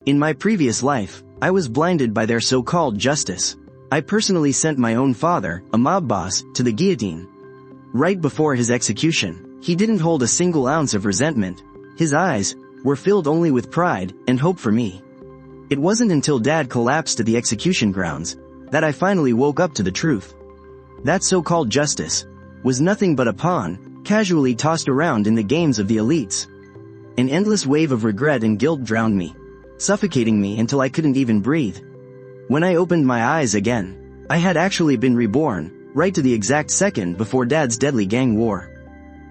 In my previous life, I was blinded by their so-called justice. I personally sent my own father, a mob boss, to the guillotine. Right before his execution, he didn't hold a single ounce of resentment. His eyes were filled only with pride and hope for me. It wasn't until Dad collapsed at the execution grounds that I finally woke up to the truth. That so-called justice was nothing but a pawn, casually tossed around in the games of the elites. An endless wave of regret and guilt drowned me, suffocating me until I couldn't even breathe. When I opened my eyes again, I had actually been reborn, right to the exact second before Dad's deadly gang war.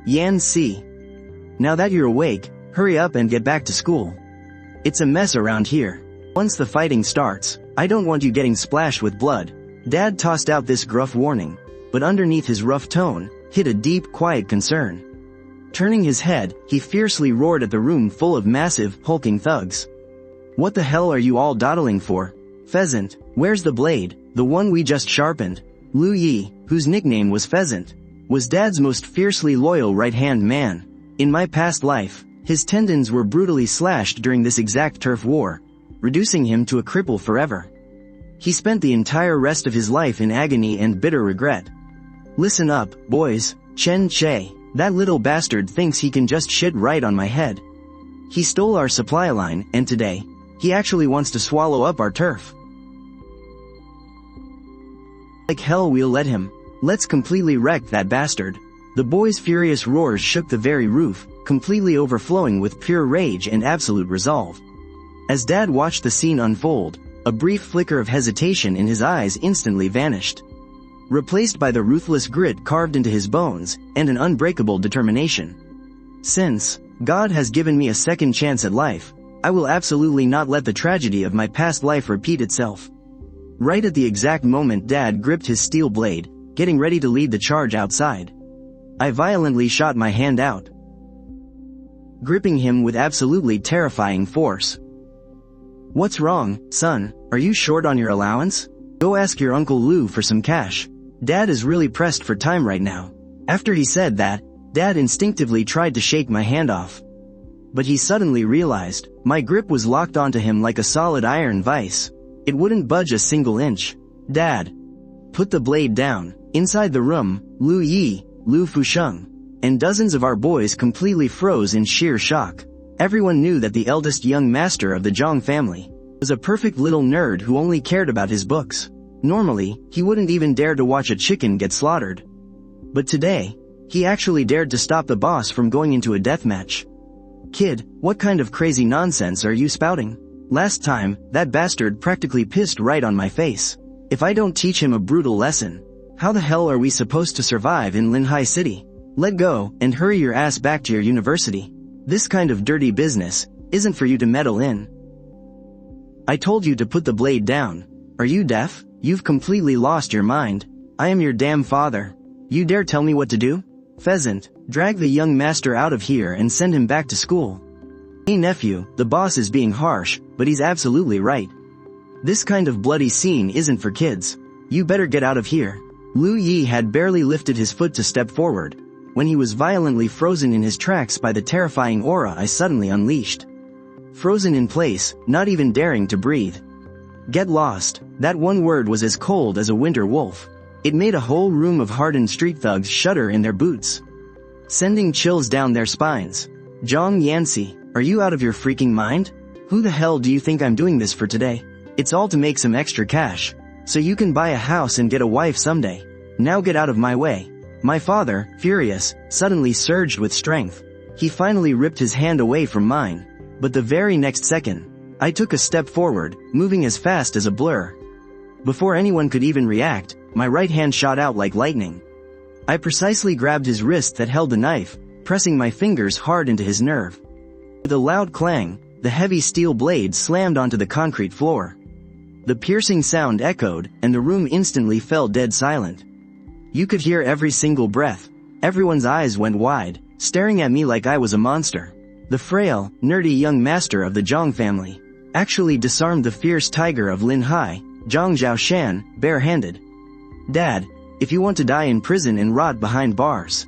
Yan Si. Now that you're awake, hurry up and get back to school. It's a mess around here. Once the fighting starts, I don't want you getting splashed with blood. Dad tossed out this gruff warning, but underneath his rough tone, hid a deep, quiet concern. Turning his head, he fiercely roared at the room full of massive, hulking thugs. What the hell are you all dawdling for? Pheasant, where's the blade, the one we just sharpened? Lu Yi, whose nickname was Pheasant, was Dad's most fiercely loyal right-hand man. In my past life, his tendons were brutally slashed during this exact turf war, reducing him to a cripple forever. He spent the entire rest of his life in agony and bitter regret. Listen up, boys. Chen Che, that little bastard thinks he can just shit right on my head. He stole our supply line, and today, he actually wants to swallow up our turf. Like hell we'll let him. Let's completely wreck that bastard. The boys' furious roars shook the very roof, completely overflowing with pure rage and absolute resolve. As Dad watched the scene unfold, a brief flicker of hesitation in his eyes instantly vanished, replaced by the ruthless grit carved into his bones and an unbreakable determination. Since God has given me a second chance at life, I will absolutely not let the tragedy of my past life repeat itself. Right at the exact moment Dad gripped his steel blade, getting ready to lead the charge outside, I violently shot my hand out, gripping him with absolutely terrifying force. What's wrong, son? Are you short on your allowance? Go ask your Uncle Lou for some cash. Dad is really pressed for time right now. After he said that, Dad instinctively tried to shake my hand off. But he suddenly realized, my grip was locked onto him like a solid iron vice. It wouldn't budge a single inch. Dad, put the blade down. Inside the room, Lu Yi, Lu Fusheng, and dozens of our boys completely froze in sheer shock. Everyone knew that the eldest young master of the Zhang family was a perfect little nerd who only cared about his books. Normally, he wouldn't even dare to watch a chicken get slaughtered. But today, he actually dared to stop the boss from going into a deathmatch. Kid, what kind of crazy nonsense are you spouting? Last time, that bastard practically pissed right on my face. If I don't teach him a brutal lesson, how the hell are we supposed to survive in Linhai City? Let go, and hurry your ass back to your university. This kind of dirty business isn't for you to meddle in. I told you to put the blade down. Are you deaf? You've completely lost your mind. I am your damn father. You dare tell me what to do? Pheasant, drag the young master out of here and send him back to school. Hey nephew, the boss is being harsh, but he's absolutely right. This kind of bloody scene isn't for kids. You better get out of here. Lu Yi had barely lifted his foot to step forward, when he was violently frozen in his tracks by the terrifying aura I suddenly unleashed. Frozen in place, not even daring to breathe. Get lost. That one word was as cold as a winter wolf. It made a whole room of hardened street thugs shudder in their boots, sending chills down their spines. Zhang Yanxi, are you out of your freaking mind? Who the hell do you think I'm doing this for today? It's all to make some extra cash, so you can buy a house and get a wife someday. Now get out of my way. My father, furious, suddenly surged with strength. He finally ripped his hand away from mine, but the very next second, I took a step forward, moving as fast as a blur. Before anyone could even react, my right hand shot out like lightning. I precisely grabbed his wrist that held the knife, pressing my fingers hard into his nerve. With a loud clang, the heavy steel blade slammed onto the concrete floor. The piercing sound echoed, and the room instantly fell dead silent. You could hear every single breath. Everyone's eyes went wide, staring at me like I was a monster. The frail, nerdy young master of the Zhang family actually disarmed the fierce tiger of Linhai, Zhang Zhaoshan, bare-handed. Dad, if you want to die in prison and rot behind bars,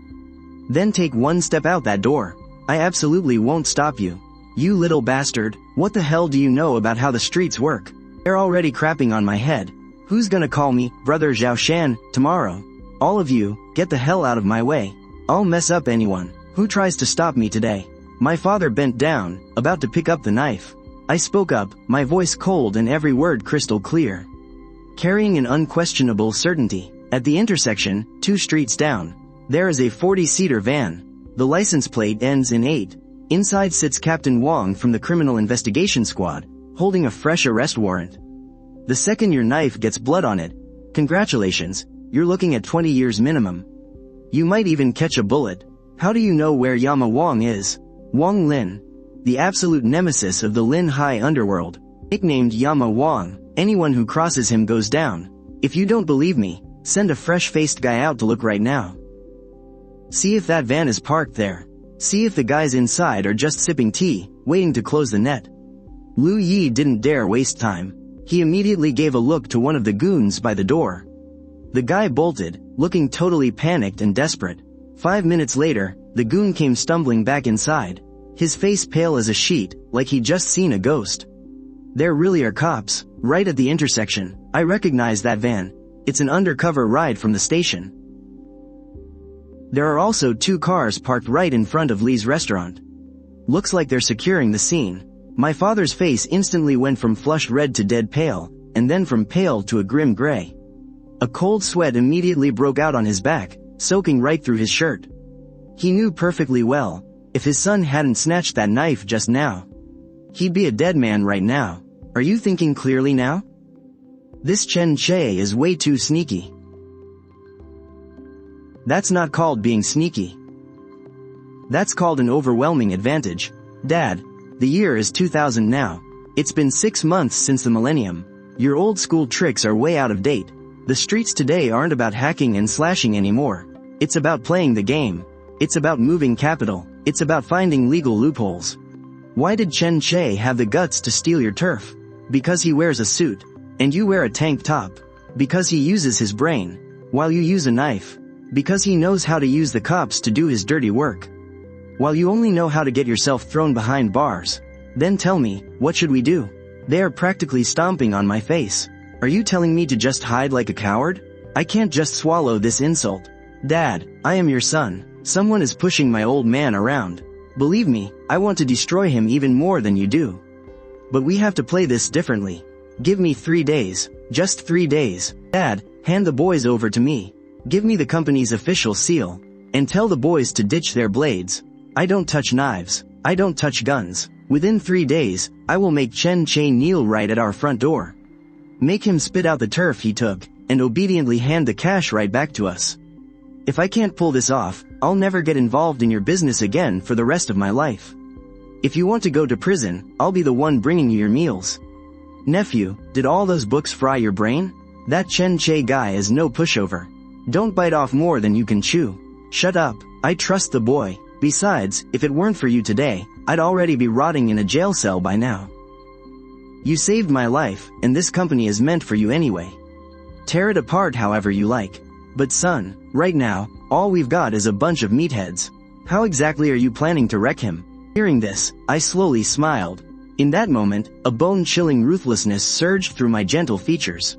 then take one step out that door. I absolutely won't stop you. You little bastard, what the hell do you know about how the streets work? They're already crapping on my head. Who's gonna call me, Brother Zhao Shan, tomorrow? All of you, get the hell out of my way. I'll mess up anyone who tries to stop me today. My father bent down, about to pick up the knife. I spoke up, my voice cold and every word crystal clear, carrying an unquestionable certainty. At the intersection, 2 streets down, there is a 40-seater van. The license plate ends in 8. Inside sits Captain Wong from the Criminal Investigation Squad, holding a fresh arrest warrant. The second your knife gets blood on it, congratulations, you're looking at 20 years minimum. You might even catch a bullet. How do you know where Yama Wong is? Wong Lin, the absolute nemesis of the Lin High underworld, nicknamed Yama Wong. Anyone who crosses him goes down. If you don't believe me, send a fresh-faced guy out to look right now. See if that van is parked there. See if the guys inside are just sipping tea, waiting to close the net. Lu Yi didn't dare waste time. He immediately gave a look to one of the goons by the door. The guy bolted, looking totally panicked and desperate. 5 minutes later, the goon came stumbling back inside, his face pale as a sheet, like he'd just seen a ghost. There really are cops, right at the intersection. I recognize that van. It's an undercover ride from the station. There are also 2 cars parked right in front of Lee's restaurant. Looks like they're securing the scene. My father's face instantly went from flushed red to dead pale, and then from pale to a grim gray. A cold sweat immediately broke out on his back, soaking right through his shirt. He knew perfectly well, if his son hadn't snatched that knife just now, he'd be a dead man right now. Are you thinking clearly now? This Chen Che is way too sneaky. That's not called being sneaky. That's called an overwhelming advantage. Dad, the year is 2000 now. It's been 6 months since the millennium. Your old school tricks are way out of date. The streets today aren't about hacking and slashing anymore. It's about playing the game. It's about moving capital. It's about finding legal loopholes. Why did Chen Che have the guts to steal your turf? Because he wears a suit, and you wear a tank top. Because he uses his brain, while you use a knife. Because he knows how to use the cops to do his dirty work, while you only know how to get yourself thrown behind bars. Then tell me, what should we do? They are practically stomping on my face. Are you telling me to just hide like a coward? I can't just swallow this insult. Dad, I am your son. Someone is pushing my old man around. Believe me, I want to destroy him even more than you do. But we have to play this differently. Give me 3 days. Just 3 days. Dad, hand the boys over to me. Give me the company's official seal. And tell the boys to ditch their blades. I don't touch knives. I don't touch guns. Within 3 days, I will make Chen Che kneel right at our front door. Make him spit out the turf he took, and obediently hand the cash right back to us. If I can't pull this off, I'll never get involved in your business again for the rest of my life. If you want to go to prison, I'll be the one bringing you your meals. Nephew, did all those books fry your brain? That Chen Che guy is no pushover. Don't bite off more than you can chew. Shut up, I trust the boy. Besides, if it weren't for you today, I'd already be rotting in a jail cell by now. You saved my life, and this company is meant for you anyway. Tear it apart however you like. But son, right now, all we've got is a bunch of meatheads. How exactly are you planning to wreck him? Hearing this, I slowly smiled. In that moment, a bone-chilling ruthlessness surged through my gentle features.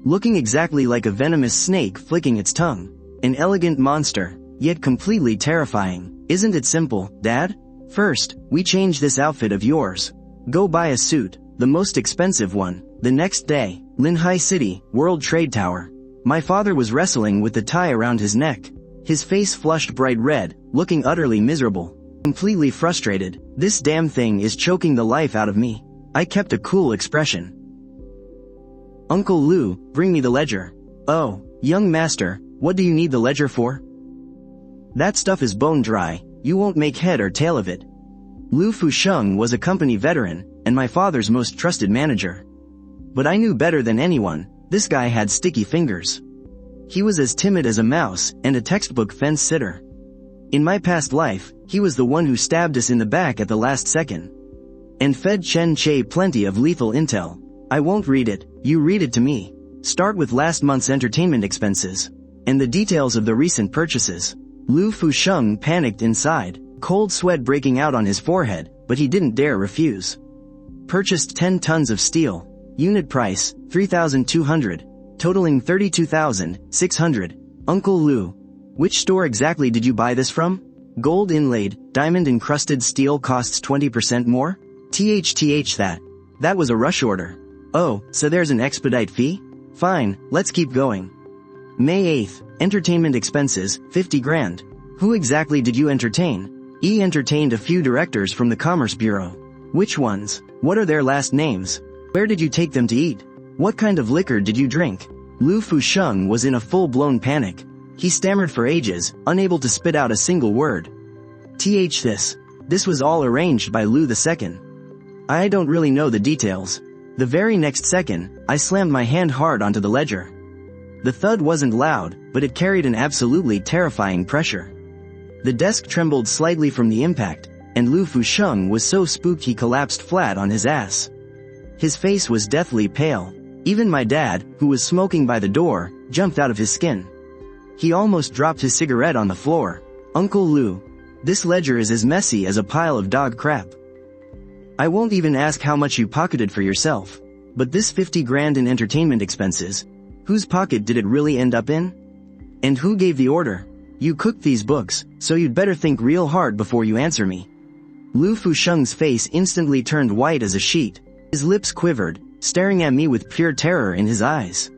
Looking exactly like a venomous snake flicking its tongue. An elegant monster, yet completely terrifying. Isn't it simple, Dad? First, we change this outfit of yours. Go buy a suit, the most expensive one. The next day, Linhai City, World Trade Tower. My father was wrestling with the tie around his neck. His face flushed bright red, looking utterly miserable. Completely frustrated. This damn thing is choking the life out of me. I kept a cool expression. Uncle Lu, bring me the ledger. Oh, young master, what do you need the ledger for? That stuff is bone dry, you won't make head or tail of it. Lu Fusheng was a company veteran, and my father's most trusted manager. But I knew better than anyone, this guy had sticky fingers. He was as timid as a mouse, and a textbook fence sitter. In my past life, he was the one who stabbed us in the back at the last second. And fed Chen Che plenty of lethal intel. I won't read it, you read it to me. Start with last month's entertainment expenses. And the details of the recent purchases. Lu Fusheng panicked inside, cold sweat breaking out on his forehead, but he didn't dare refuse. Purchased 10 tons of steel. Unit price, 3,200. Totaling 32,600. Uncle Lou. Which store exactly did you buy this from? Gold inlaid, diamond encrusted steel costs 20% more? TH that was a rush order. Oh, so there's an expedite fee? Fine, let's keep going. May 8th, entertainment expenses, 50 grand. Who exactly did you entertain? Entertained a few directors from the Commerce Bureau. Which ones? What are their last names? Where did you take them to eat? What kind of liquor did you drink? Lu Fusheng was in a full-blown panic. He stammered for ages, unable to spit out a single word. This was all arranged by Lu II. I don't really know the details. The very next second, I slammed my hand hard onto the ledger. The thud wasn't loud, but it carried an absolutely terrifying pressure. The desk trembled slightly from the impact, and Lu Fusheng was so spooked he collapsed flat on his ass. His face was deathly pale. Even my dad, who was smoking by the door, jumped out of his skin. He almost dropped his cigarette on the floor. Uncle Lou, this ledger is as messy as a pile of dog crap. I won't even ask how much you pocketed for yourself. But this 50 grand in entertainment expenses, whose pocket did it really end up in? And who gave the order? You cooked these books, so you'd better think real hard before you answer me. Lu Fusheng's face instantly turned white as a sheet. His lips quivered, staring at me with pure terror in his eyes.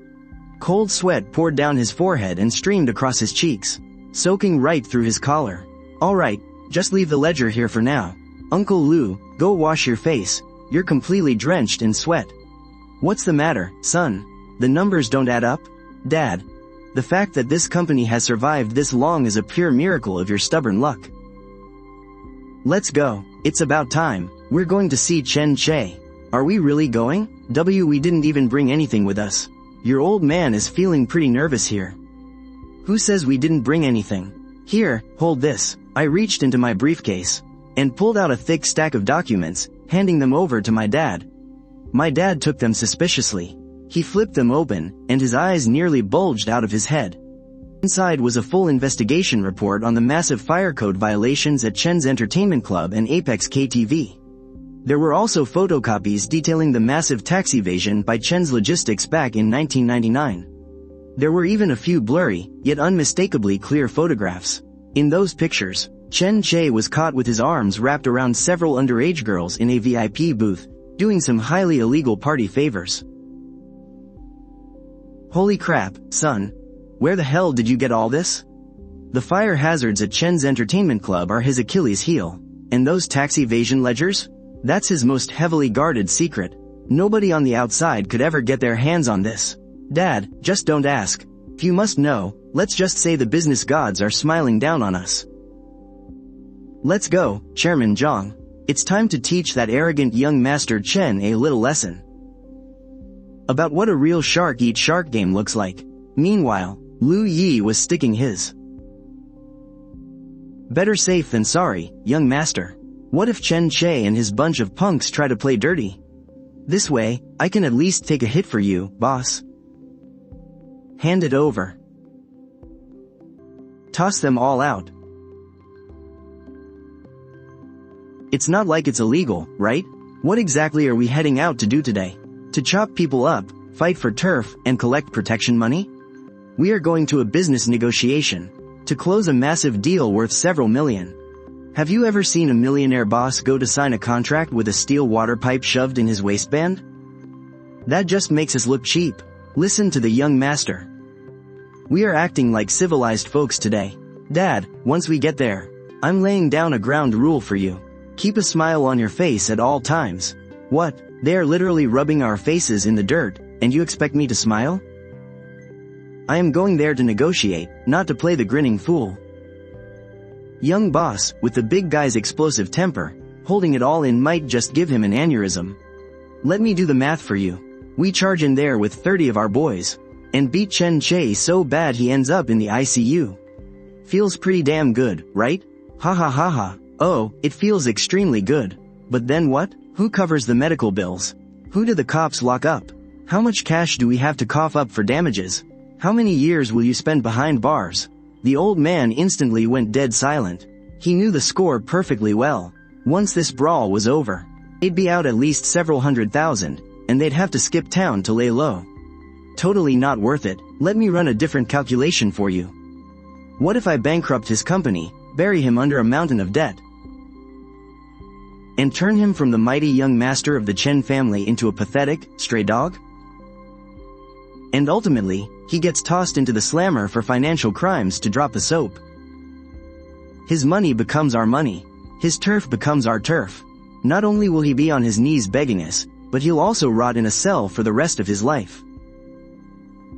Cold sweat poured down his forehead and streamed across his cheeks, soaking right through his collar. All right, just leave the ledger here for now. Uncle Lou, go wash your face. You're completely drenched in sweat. What's the matter, son? The numbers don't add up? Dad, the fact that this company has survived this long is a pure miracle of your stubborn luck. Let's go. It's about time. We're going to see Chen Che. Are we really going? We didn't even bring anything with us. Your old man is feeling pretty nervous here. Who says we didn't bring anything? Here, hold this. I reached into my briefcase and pulled out a thick stack of documents, handing them over to my dad. My dad took them suspiciously. He flipped them open, and his eyes nearly bulged out of his head. Inside was a full investigation report on the massive fire code violations at Chen's Entertainment Club and Apex KTV. There were also photocopies detailing the massive tax evasion by Chen's logistics back in 1999. There were even a few blurry, yet unmistakably clear photographs. In those pictures, Chen Che was caught with his arms wrapped around several underage girls in a VIP booth, doing some highly illegal party favors. Holy crap, son. Where the hell did you get all this? The fire hazards at Chen's Entertainment Club are his Achilles heel. And those tax evasion ledgers? That's his most heavily guarded secret. Nobody on the outside could ever get their hands on this. Dad, just don't ask. If you must know, let's just say the business gods are smiling down on us. Let's go, Chairman Zhang. It's time to teach that arrogant young Master Chen a little lesson about what a real shark-eat-shark game looks like. Meanwhile, Lu Yi was sticking his. Better safe than sorry, young master. What if Chen Che and his bunch of punks try to play dirty? This way, I can at least take a hit for you, boss. Hand it over. Toss them all out. It's not like it's illegal, right? What exactly are we heading out to do today? To chop people up, fight for turf, and collect protection money? We are going to a business negotiation to close a massive deal worth several million. Have you ever seen a millionaire boss go to sign a contract with a steel water pipe shoved in his waistband? That just makes us look cheap. Listen to the young master. We are acting like civilized folks today. Dad, once we get there, I'm laying down a ground rule for you. Keep a smile on your face at all times. What? They are literally rubbing our faces in the dirt, and you expect me to smile? I am going there to negotiate, not to play the grinning fool. Young boss, with the big guy's explosive temper, holding it all in might just give him an aneurysm. Let me do the math for you. We charge in there with 30 of our boys, and beat Chen Che so bad he ends up in the ICU. Feels pretty damn good, right? Ha ha ha ha. Oh, it feels extremely good. But then what? Who covers the medical bills? Who do the cops lock up? How much cash do we have to cough up for damages? How many years will you spend behind bars? The old man instantly went dead silent. He knew the score perfectly well. Once this brawl was over, they'd be out at least several 100,000, and they'd have to skip town to lay low. Totally not worth it. Let me run a different calculation for you. What if I bankrupt his company, bury him under a mountain of debt, and turn him from the mighty young master of the Chen family into a pathetic, stray dog? And ultimately, he gets tossed into the slammer for financial crimes to drop the soap. His money becomes our money. His turf becomes our turf. Not only will he be on his knees begging us, but he'll also rot in a cell for the rest of his life.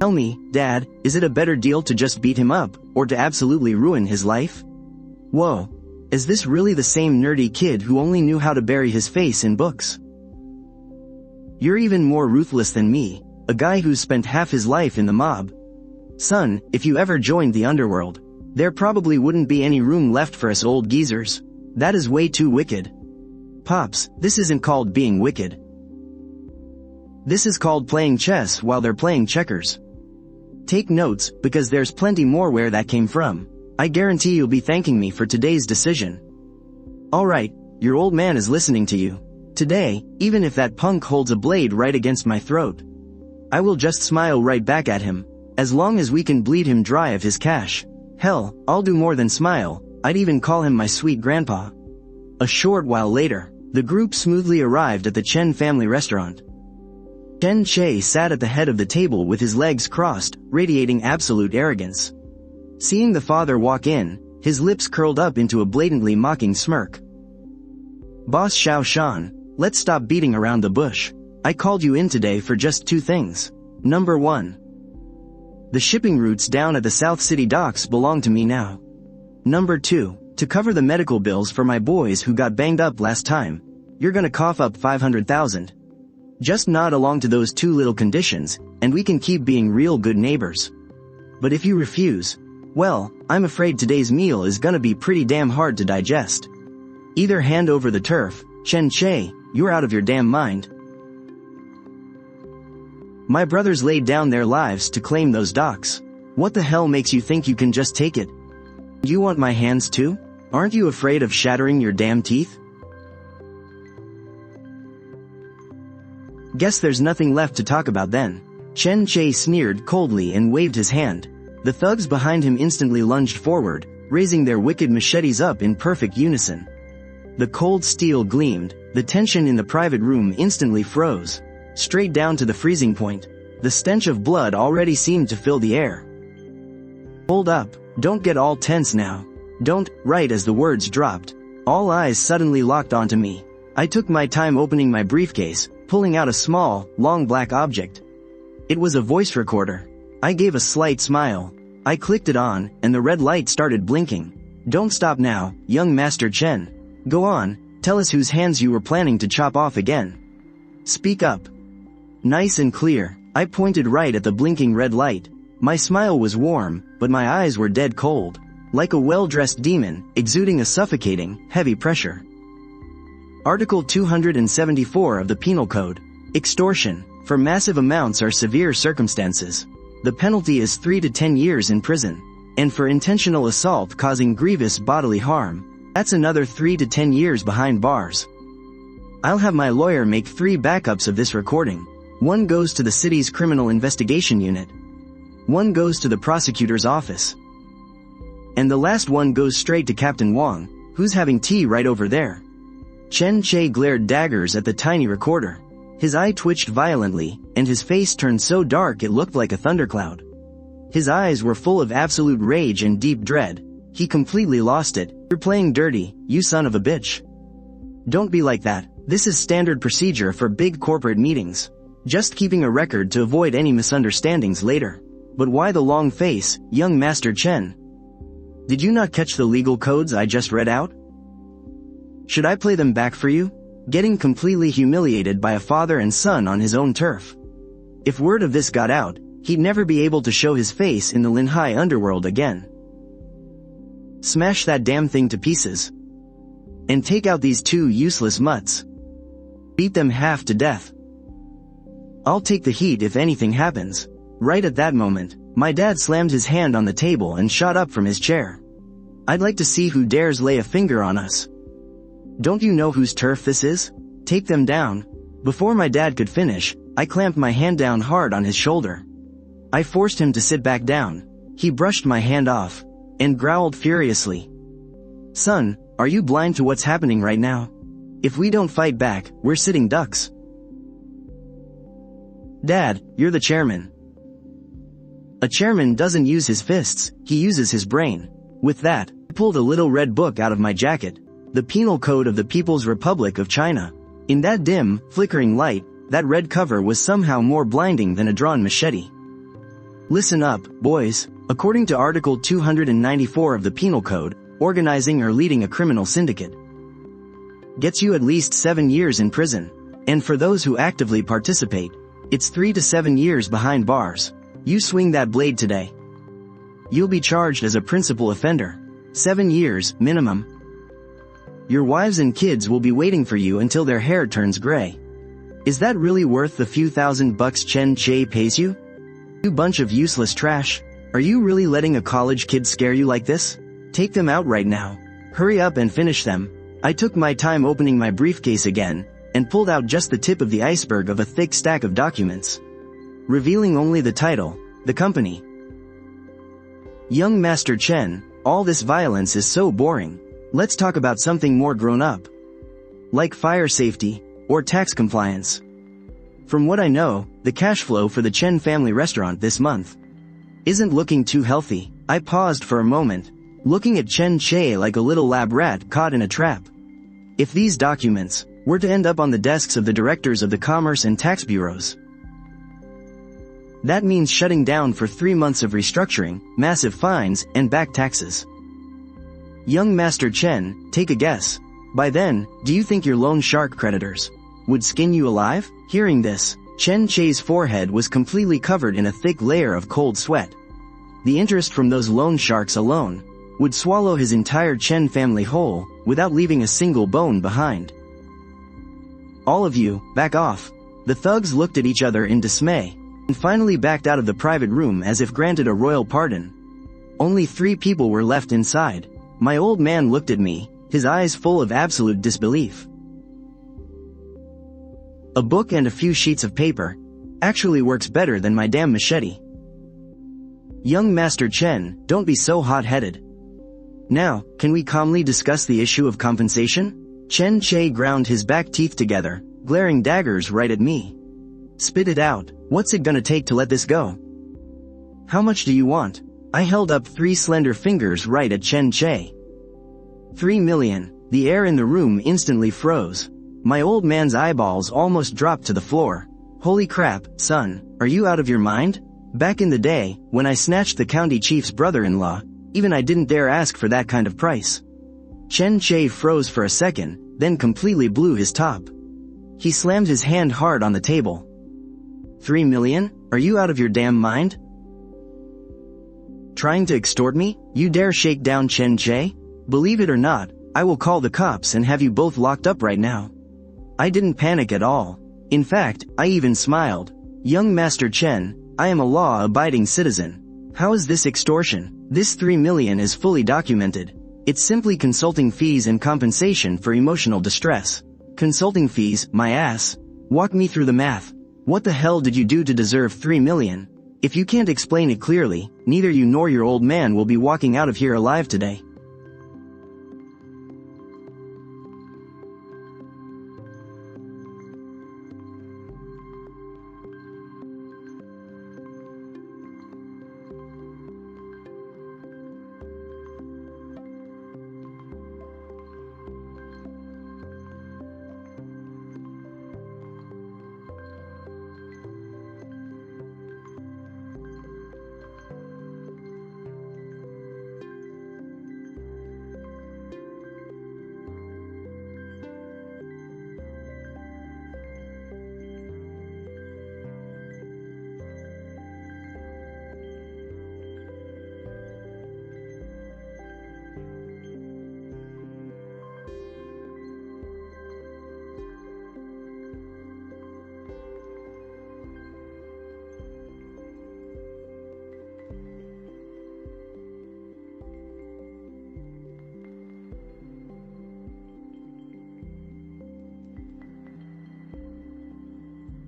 Tell me, Dad, is it a better deal to just beat him up, or to absolutely ruin his life? Whoa, is this really the same nerdy kid who only knew how to bury his face in books? You're even more ruthless than me, a guy who's spent half his life in the mob. Son, if you ever joined the underworld, there probably wouldn't be any room left for us old geezers. That is way too wicked. Pops, this isn't called being wicked. This is called playing chess while they're playing checkers. Take notes, because there's plenty more where that came from. I guarantee you'll be thanking me for today's decision. Alright, your old man is listening to you. Today, even if that punk holds a blade right against my throat, I will just smile right back at him, as long as we can bleed him dry of his cash. Hell, I'll do more than smile, I'd even call him my sweet grandpa. A short while later, the group smoothly arrived at the Chen family restaurant. Chen Che sat at the head of the table with his legs crossed, radiating absolute arrogance. Seeing the father walk in, his lips curled up into a blatantly mocking smirk. Boss Xiao Shan, let's stop beating around the bush. I called you in today for just two things. Number 1. The shipping routes down at the South City docks belong to me now. Number 2. To cover the medical bills for my boys who got banged up last time. You're gonna cough up 500,000. Just nod along to those two little conditions, and we can keep being real good neighbors. But if you refuse, well, I'm afraid today's meal is gonna be pretty damn hard to digest. Either hand over the turf, Chen Che, you're out of your damn mind. My brothers laid down their lives to claim those docks. What the hell makes you think you can just take it? You want my hands too? Aren't you afraid of shattering your damn teeth? Guess there's nothing left to talk about then. Chen Che sneered coldly and waved his hand. The thugs behind him instantly lunged forward, raising their wicked machetes up in perfect unison. The cold steel gleamed, the tension in the private room instantly froze. Straight down to the freezing point. The stench of blood already seemed to fill the air. Hold up, don't get all tense now. Don't. Right as the words dropped, all eyes suddenly locked onto me. I took my time opening my briefcase, pulling out a small, long black object. It was a voice recorder. I gave a slight smile. I clicked it on, and the red light started blinking. Don't stop now, young Master Chen. Go on, tell us whose hands you were planning to chop off again. Speak up. Nice and clear, I pointed right at the blinking red light. My smile was warm, but my eyes were dead cold. Like a well-dressed demon, exuding a suffocating, heavy pressure. Article 274 of the Penal Code. Extortion, for massive amounts or severe circumstances. The penalty is 3 to 10 years in prison. And for intentional assault causing grievous bodily harm, that's another 3 to 10 years behind bars. I'll have my lawyer make 3 backups of this recording. 1 goes to the city's criminal investigation unit. 1 goes to the prosecutor's office. And the last one goes straight to Captain Wang, who's having tea right over there. Chen Che glared daggers at the tiny recorder. His eye twitched violently, and his face turned so dark it looked like a thundercloud. His eyes were full of absolute rage and deep dread. He completely lost it. You're playing dirty, you son of a bitch. Don't be like that. This is standard procedure for big corporate meetings. Just keeping a record to avoid any misunderstandings later. But why the long face, young Master Chen? Did you not catch the legal codes I just read out? Should I play them back for you? Getting completely humiliated by a father and son on his own turf. If word of this got out, he'd never be able to show his face in the Linhai underworld again. Smash that damn thing to pieces. And take out these 2 useless mutts. Beat them half to death. I'll take the heat if anything happens. Right at that moment, my dad slammed his hand on the table and shot up from his chair. I'd like to see who dares lay a finger on us. Don't you know whose turf this is? Take them down. Before my dad could finish, I clamped my hand down hard on his shoulder. I forced him to sit back down. He brushed my hand off and growled furiously. Son, are you blind to what's happening right now? If we don't fight back, we're sitting ducks. Dad, you're the chairman. A chairman doesn't use his fists, he uses his brain. With that, I pulled a little red book out of my jacket. The Penal Code of the People's Republic of China. In that dim, flickering light, that red cover was somehow more blinding than a drawn machete. Listen up, boys. According to Article 294 of the Penal Code, organizing or leading a criminal syndicate gets you at least 7 years in prison. And for those who actively participate, it's 3 to 7 years behind bars. You swing that blade today, you'll be charged as a principal offender. 7 years, minimum. Your wives and kids will be waiting for you until their hair turns gray. Is that really worth the few $1,000 Chen Che pays you? You bunch of useless trash. Are you really letting a college kid scare you like this? Take them out right now. Hurry up and finish them. I took my time opening my briefcase again, and pulled out just the tip of the iceberg of a thick stack of documents, revealing only the title, the company. Young Master Chen, all this violence is so boring. Let's talk about something more grown up. Like fire safety, or tax compliance. From what I know, the cash flow for the Chen family restaurant this month isn't looking too healthy. I paused for a moment, looking at Chen Che like a little lab rat caught in a trap. If these documents were to end up on the desks of the directors of the commerce and tax bureaus, that means shutting down for 3 months of restructuring, massive fines, and back taxes. Young Master Chen, take a guess. By then, do you think your loan shark creditors would skin you alive? Hearing this, Chen Che's forehead was completely covered in a thick layer of cold sweat. The interest from those loan sharks alone would swallow his entire Chen family whole, without leaving a single bone behind. All of you, back off. The thugs looked at each other in dismay, and finally backed out of the private room as if granted a royal pardon. Only 3 people were left inside. My old man looked at me, his eyes full of absolute disbelief. A book and a few sheets of paper actually works better than my damn machete. Young Master Chen, don't be so hot-headed. Now, can we calmly discuss the issue of compensation? Chen Che ground his back teeth together, glaring daggers right at me. Spit it out. What's it gonna take to let this go? How much do you want? I held up 3 slender fingers right at Chen Che. 3 million. The air in the room instantly froze. My old man's eyeballs almost dropped to the floor. Holy crap, son, are you out of your mind? Back in the day, when I snatched the county chief's brother-in-law, even I didn't dare ask for that kind of price. Chen Che froze for a second, then completely blew his top. He slammed his hand hard on the table. 3 million? Are you out of your damn mind? Trying to extort me? You dare shake down Chen Che? Believe it or not, I will call the cops and have you both locked up right now. I didn't panic at all. In fact, I even smiled. Young Master Chen, I am a law-abiding citizen. How is this extortion? This 3 million is fully documented. It's simply consulting fees and compensation for emotional distress. Consulting fees, my ass. Walk me through the math. What the hell did you do to deserve 3 million? If you can't explain it clearly, neither you nor your old man will be walking out of here alive today.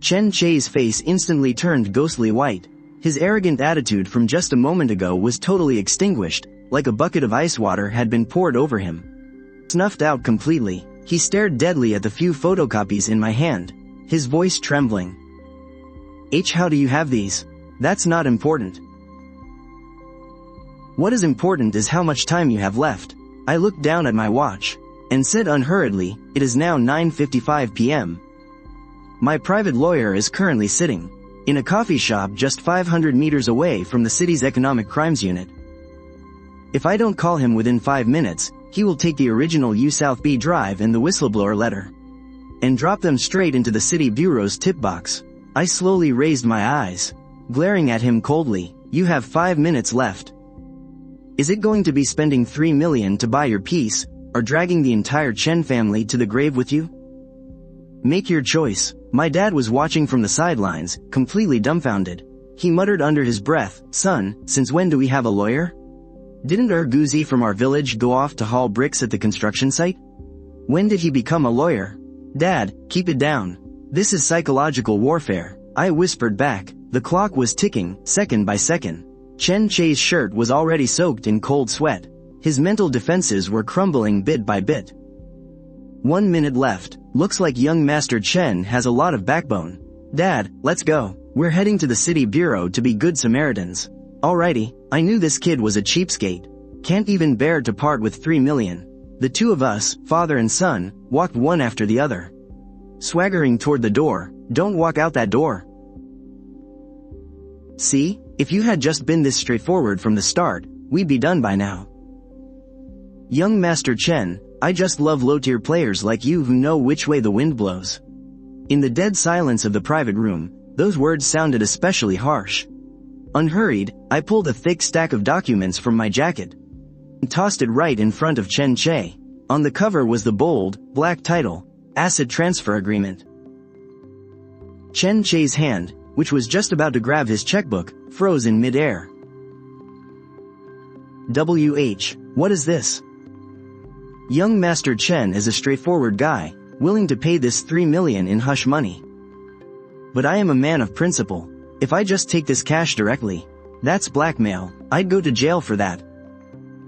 Chen Chei's face instantly turned ghostly white. His arrogant attitude from just a moment ago was totally extinguished, like a bucket of ice water had been poured over him. Snuffed out completely, he stared deadly at the few photocopies in my hand, his voice trembling. How do you have these? That's not important. What is important is how much time you have left. I looked down at my watch, and said unhurriedly, it is now 9:55 p.m. My private lawyer is currently sitting in a coffee shop just 500 meters away from the city's economic crimes unit. If I don't call him within 5 minutes, he will take the original U South B drive and the whistleblower letter and drop them straight into the city bureau's tip box. I slowly raised my eyes, glaring at him coldly. You have 5 minutes left. Is it going to be spending 3 million to buy your peace, or dragging the entire Chen family to the grave with you? Make your choice. My dad was watching from the sidelines, completely dumbfounded. He muttered under his breath, Son, since when do we have a lawyer? Didn't Urguzi from our village go off to haul bricks at the construction site? When did he become a lawyer? Dad, keep it down. This is psychological warfare, I whispered back. The clock was ticking, second by second. Chen Chei's shirt was already soaked in cold sweat. His mental defenses were crumbling bit by bit. 1 minute left. Looks like young Master Chen has a lot of backbone. Dad, let's go. We're heading to the city bureau to be good Samaritans. Alrighty, I knew this kid was a cheapskate. Can't even bear to part with 3 million. The two of us, father and son, walked one after the other, swaggering toward the door. Don't walk out that door. See, if you had just been this straightforward from the start, we'd be done by now. Young Master Chen, I just love low-tier players like you who know which way the wind blows. In the dead silence of the private room, those words sounded especially harsh. Unhurried, I pulled a thick stack of documents from my jacket and tossed it right in front of Chen Chei. On the cover was the bold, black title, Asset Transfer Agreement. Chen Chei's hand, which was just about to grab his checkbook, froze in mid-air. What is this? Young Master Chen is a straightforward guy, willing to pay this 3 million in hush money. But I am a man of principle. If I just take this cash directly, that's blackmail. I'd go to jail for that.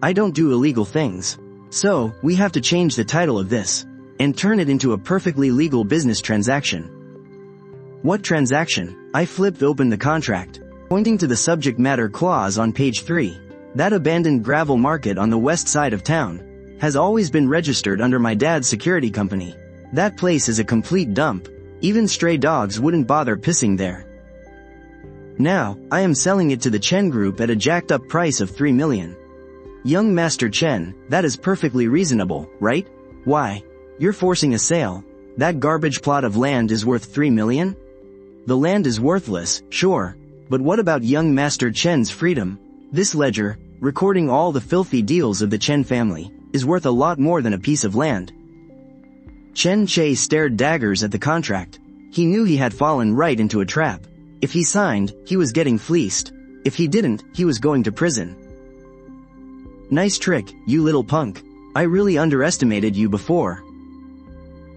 I don't do illegal things. So, we have to change the title of this and turn it into a perfectly legal business transaction. What transaction? I flipped open the contract, pointing to the subject matter clause on page 3. That abandoned gravel market on the west side of town has always been registered under my dad's security company. That place is a complete dump. Even stray dogs wouldn't bother pissing there. Now, I am selling it to the Chen Group at a jacked up price of 3 million. Young Master Chen, that is perfectly reasonable, right? Why? You're forcing a sale. That garbage plot of land is worth 3 million? The land is worthless, sure. But what about young Master Chen's freedom? This ledger, recording all the filthy deals of the Chen family, is worth a lot more than a piece of land. Chen Chei stared daggers at the contract. He knew he had fallen right into a trap. If he signed, he was getting fleeced. If he didn't, he was going to prison. Nice trick, you little punk. I really underestimated you before.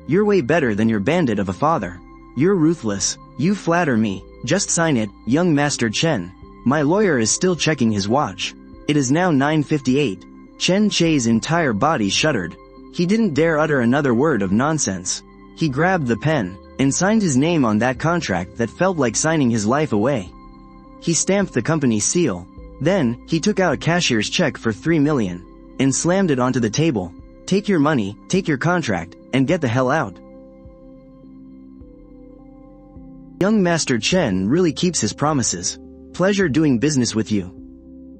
You're way better than your bandit of a father. You're ruthless. You flatter me. Just sign it, young Master Chen. My lawyer is still checking his watch. It is now 9:58. Chen Chei's entire body shuddered. He didn't dare utter another word of nonsense. He grabbed the pen and signed his name on that contract that felt like signing his life away. He stamped the company's seal. Then, he took out a cashier's check for 3 million and slammed it onto the table. Take your money, take your contract, and get the hell out. Young Master Chen really keeps his promises. Pleasure doing business with you.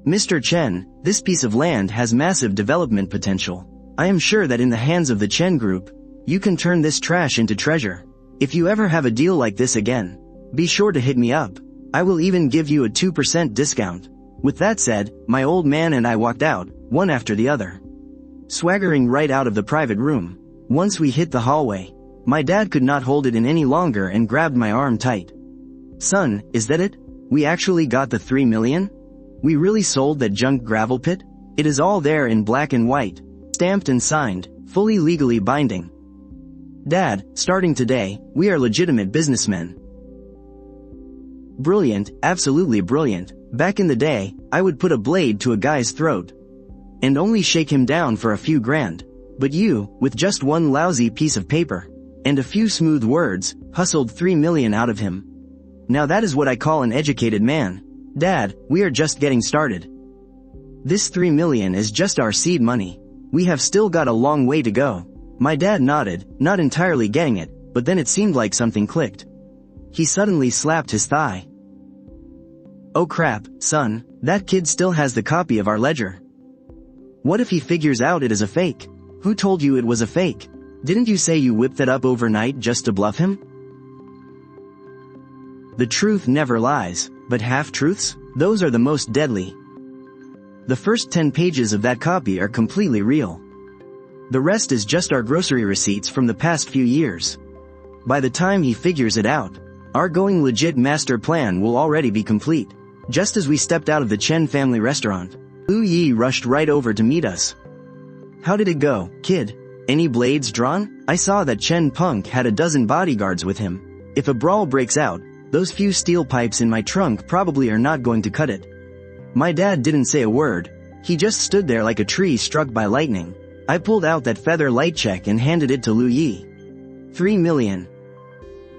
Mr. Chen, this piece of land has massive development potential. I am sure that in the hands of the Chen Group, you can turn this trash into treasure. If you ever have a deal like this again, be sure to hit me up. I will even give you a 2% discount. With that said, my old man and I walked out, one after the other, swaggering right out of the private room. Once we hit the hallway, my dad could not hold it in any longer and grabbed my arm tight. Son, is that it? We actually got the 3 million? We really sold that junk gravel pit? It is all there in black and white, stamped and signed, fully legally binding. Dad, starting today, we are legitimate businessmen. Brilliant, absolutely brilliant. Back in the day, I would put a blade to a guy's throat and only shake him down for a few grand. But you, with just one lousy piece of paper and a few smooth words, hustled 3 million out of him. Now that is what I call an educated man. Dad, we are just getting started. This 3 million is just our seed money. We have still got a long way to go. My dad nodded, not entirely getting it, but then it seemed like something clicked. He suddenly slapped his thigh. Oh crap, son, that kid still has the copy of our ledger. What if he figures out it is a fake? Who told you it was a fake? Didn't you say you whipped that up overnight just to bluff him? The truth never lies, but half-truths? Those are the most deadly. The first 10 pages of that copy are completely real. The rest is just our grocery receipts from the past few years. By the time he figures it out, our going legit master plan will already be complete. Just as we stepped out of the Chen family restaurant, Lu Yi rushed right over to meet us. How did it go, kid? Any blades drawn? I saw that Chen Punk had a dozen bodyguards with him. If a brawl breaks out, those few steel pipes in my trunk probably are not going to cut it. My dad didn't say a word. He just stood there like a tree struck by lightning. I pulled out that feather light check and handed it to Lu Yi. 3 million.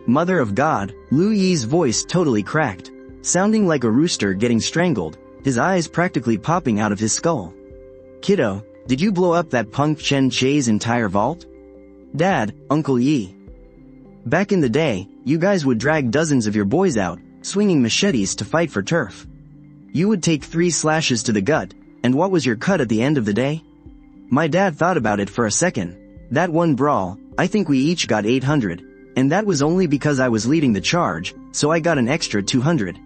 Mother of God, Lu Yi's voice totally cracked, sounding like a rooster getting strangled, his eyes practically popping out of his skull. Kiddo, did you blow up that punk Chen Che's entire vault? Dad, Uncle Yi. Back in the day, you guys would drag dozens of your boys out, swinging machetes to fight for turf. You would take 3 slashes to the gut, and what was your cut at the end of the day? My dad thought about it for a second. That one brawl, I think we each got 800, and that was only because I was leading the charge, so I got an extra 200.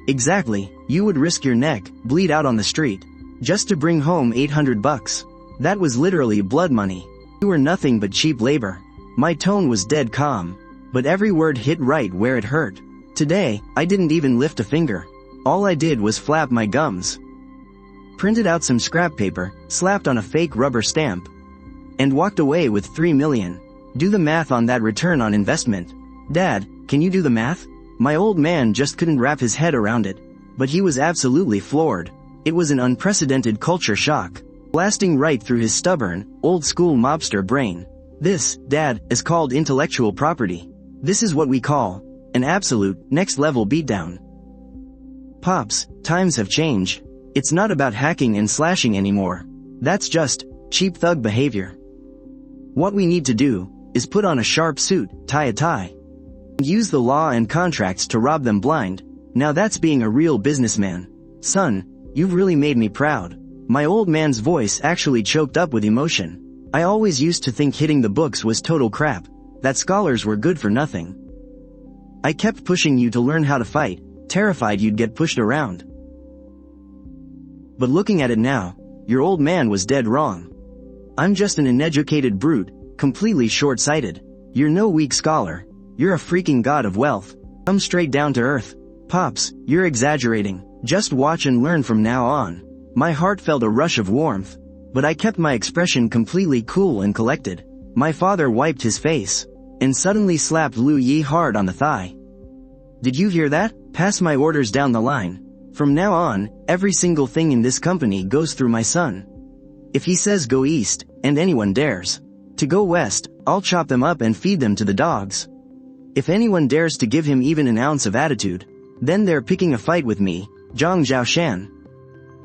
Exactly, you would risk your neck, bleed out on the street, just to bring home 800 bucks. That was literally blood money. You were nothing but cheap labor. My tone was dead calm, but every word hit right where it hurt. Today, I didn't even lift a finger. All I did was flap my gums. Printed out some scrap paper, slapped on a fake rubber stamp, and walked away with 3 million. Do the math on that return on investment. Dad, can you do the math? My old man just couldn't wrap his head around it, but he was absolutely floored. It was an unprecedented culture shock, blasting right through his stubborn, old-school mobster brain. This, Dad, is called intellectual property. This is what we call an absolute, next-level beatdown. Pops, times have changed. It's not about hacking and slashing anymore. That's just cheap thug behavior. What we need to do is put on a sharp suit, tie a tie, and use the law and contracts to rob them blind. Now that's being a real businessman. Son, you've really made me proud. My old man's voice actually choked up with emotion. I always used to think hitting the books was total crap, that scholars were good for nothing. I kept pushing you to learn how to fight, terrified you'd get pushed around. But looking at it now, your old man was dead wrong. I'm just an uneducated brute, completely short-sighted. You're no weak scholar. You're a freaking god of wealth. Come straight down to earth. Pops, you're exaggerating. Just watch and learn from now on. My heart felt a rush of warmth, but I kept my expression completely cool and collected. My father wiped his face, and suddenly slapped Lu Yi hard on the thigh. Did you hear that? Pass my orders down the line. From now on, every single thing in this company goes through my son. If he says go east, and anyone dares to go west, I'll chop them up and feed them to the dogs. If anyone dares to give him even an ounce of attitude, then they're picking a fight with me, Zhang Zhaoshan.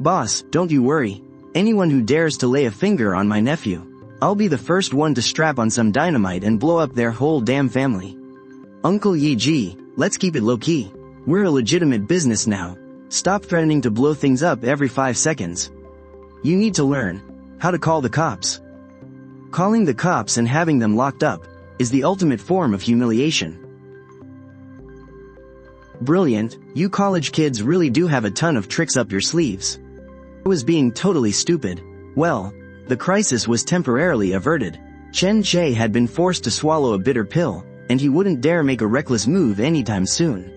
Boss, don't you worry. Anyone who dares to lay a finger on my nephew, I'll be the first one to strap on some dynamite and blow up their whole damn family. Uncle Yi Ji, let's keep it low-key. We're a legitimate business now. Stop threatening to blow things up every 5 seconds. You need to learn how to call the cops. Calling the cops and having them locked up is the ultimate form of humiliation. Brilliant, you college kids really do have a ton of tricks up your sleeves. I was being totally stupid. Well, the crisis was temporarily averted. Chen Che had been forced to swallow a bitter pill, and he wouldn't dare make a reckless move anytime soon.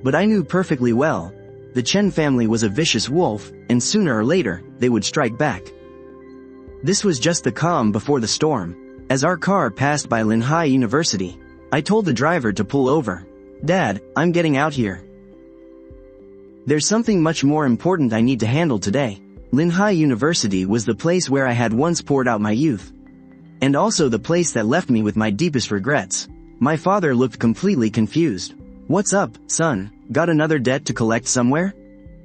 But I knew perfectly well, the Chen family was a vicious wolf, and sooner or later, they would strike back. This was just the calm before the storm. As our car passed by Linhai University, I told the driver to pull over. Dad, I'm getting out here. There's something much more important I need to handle today. Linhai University was the place where I had once poured out my youth. And also the place that left me with my deepest regrets. My father looked completely confused. What's up, son? Got another debt to collect somewhere?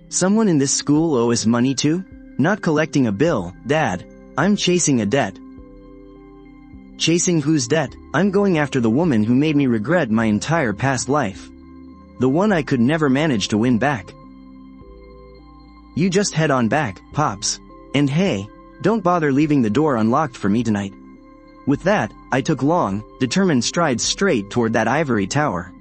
Someone in this school owe us money too? Not collecting a bill, Dad. I'm chasing a debt. Chasing whose debt? I'm going after the woman who made me regret my entire past life. The one I could never manage to win back. You just head on back, Pops. And hey, don't bother leaving the door unlocked for me tonight. With that, I took long, determined strides straight toward that ivory tower.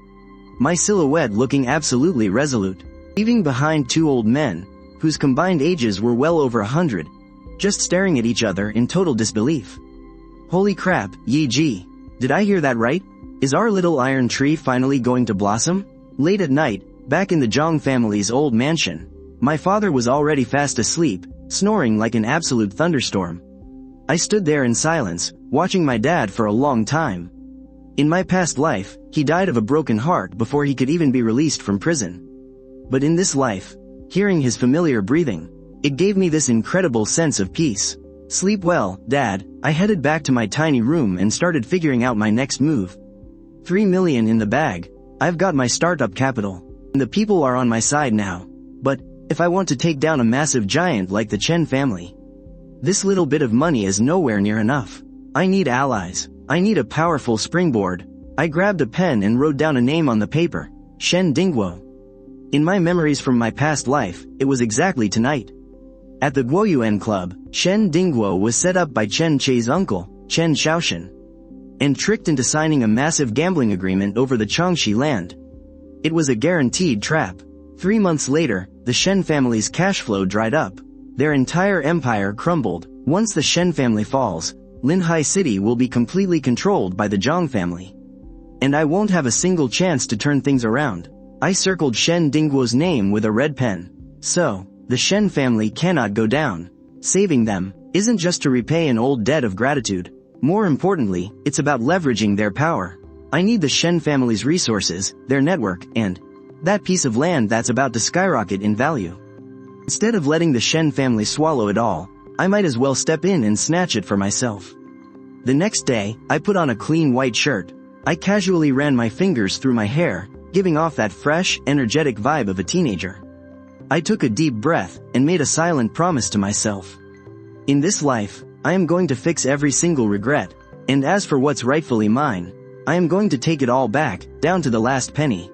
My silhouette looking absolutely resolute, leaving behind two old men, whose combined ages were well over 100, just staring at each other in total disbelief. Holy crap, Yi Ji. Did I hear that right? Is our little iron tree finally going to blossom? Late at night, back in the Zhang family's old mansion, my father was already fast asleep, snoring like an absolute thunderstorm. I stood there in silence, watching my dad for a long time. In my past life, he died of a broken heart before he could even be released from prison. But in this life, hearing his familiar breathing, it gave me this incredible sense of peace. Sleep well, Dad. I headed back to my tiny room and started figuring out my next move. 3 million in the bag. I've got my startup capital. And the people are on my side now. But, if I want to take down a massive giant like the Chen family, this little bit of money is nowhere near enough. I need allies. I need a powerful springboard. I grabbed a pen and wrote down a name on the paper. Shen Dingguo. In my memories from my past life, it was exactly tonight. At the Guoyuan Club, Shen Dingguo was set up by Chen Chei's uncle, Chen Shaoxin, and tricked into signing a massive gambling agreement over the Changxi land. It was a guaranteed trap. 3 months later, the Shen family's cash flow dried up. Their entire empire crumbled. Once the Shen family falls, Linhai City will be completely controlled by the Zhang family. And I won't have a single chance to turn things around. I circled Shen Dingguo's name with a red pen. So, the Shen family cannot go down. Saving them isn't just to repay an old debt of gratitude. More importantly, it's about leveraging their power. I need the Shen family's resources, their network, and that piece of land that's about to skyrocket in value. Instead of letting the Shen family swallow it all, I might as well step in and snatch it for myself. The next day, I put on a clean white shirt. I casually ran my fingers through my hair, giving off that fresh, energetic vibe of a teenager. I took a deep breath and made a silent promise to myself. In this life, I am going to fix every single regret, and as for what's rightfully mine, I am going to take it all back, down to the last penny.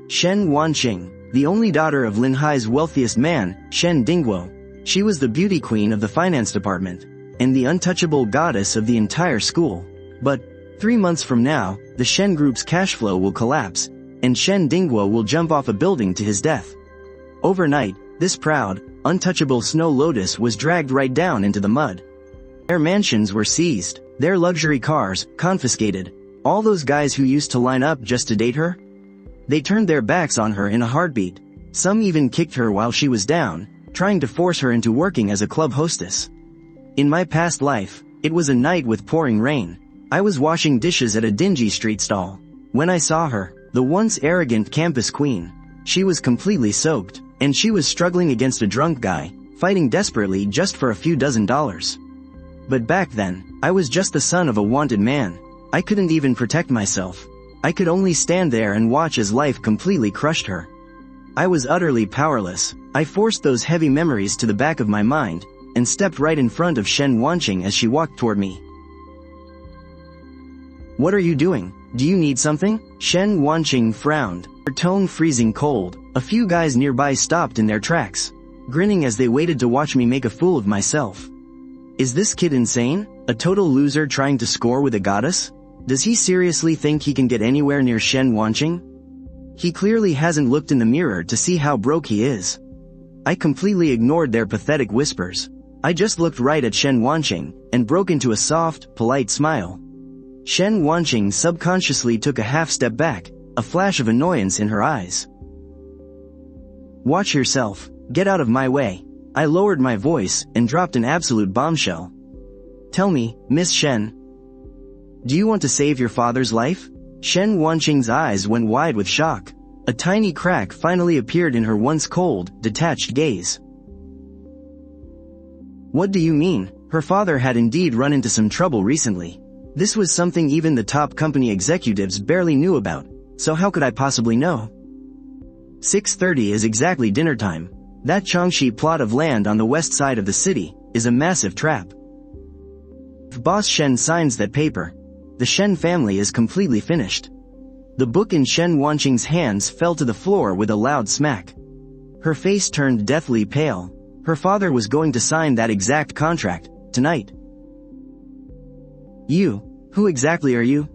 Shen Wanqing, the only daughter of Linhai's wealthiest man, Shen Dingguo. She was the beauty queen of the finance department, and the untouchable goddess of the entire school. But, 3 months from now, the Shen group's cash flow will collapse, and Shen Dingguo will jump off a building to his death. Overnight, this proud, untouchable snow lotus was dragged right down into the mud. Their mansions were seized, their luxury cars confiscated. All those guys who used to line up just to date her? They turned their backs on her in a heartbeat. Some even kicked her while she was down, trying to force her into working as a club hostess. In my past life, it was a night with pouring rain. I was washing dishes at a dingy street stall. When I saw her, the once arrogant campus queen, she was completely soaked, and she was struggling against a drunk guy, fighting desperately just for a few $dozen. But back then, I was just the son of a wanted man. I couldn't even protect myself. I could only stand there and watch as life completely crushed her. I was utterly powerless. I forced those heavy memories to the back of my mind, and stepped right in front of Shen Wanqing as she walked toward me. What are you doing? Do you need something? Shen Wanqing frowned, her tone freezing cold. A few guys nearby stopped in their tracks, grinning as they waited to watch me make a fool of myself. Is this kid insane? A total loser trying to score with a goddess? Does he seriously think he can get anywhere near Shen Wanqing? He clearly hasn't looked in the mirror to see how broke he is. I completely ignored their pathetic whispers. I just looked right at Shen Wanqing, and broke into a soft, polite smile. Shen Wanqing subconsciously took a half step back, a flash of annoyance in her eyes. Watch yourself, get out of my way. I lowered my voice, and dropped an absolute bombshell. Tell me, Miss Shen, do you want to save your father's life? Shen Wanqing's eyes went wide with shock. A tiny crack finally appeared in her once cold, detached gaze. What do you mean? Her father had indeed run into some trouble recently. This was something even the top company executives barely knew about, so how could I possibly know? 6:30 is exactly dinner time. That Changshi plot of land on the west side of the city is a massive trap. If Boss Shen signs that paper, the Shen family is completely finished. The book in Shen Wanqing's hands fell to the floor with a loud smack. Her face turned deathly pale. Her father was going to sign that exact contract, tonight. You, who exactly are you?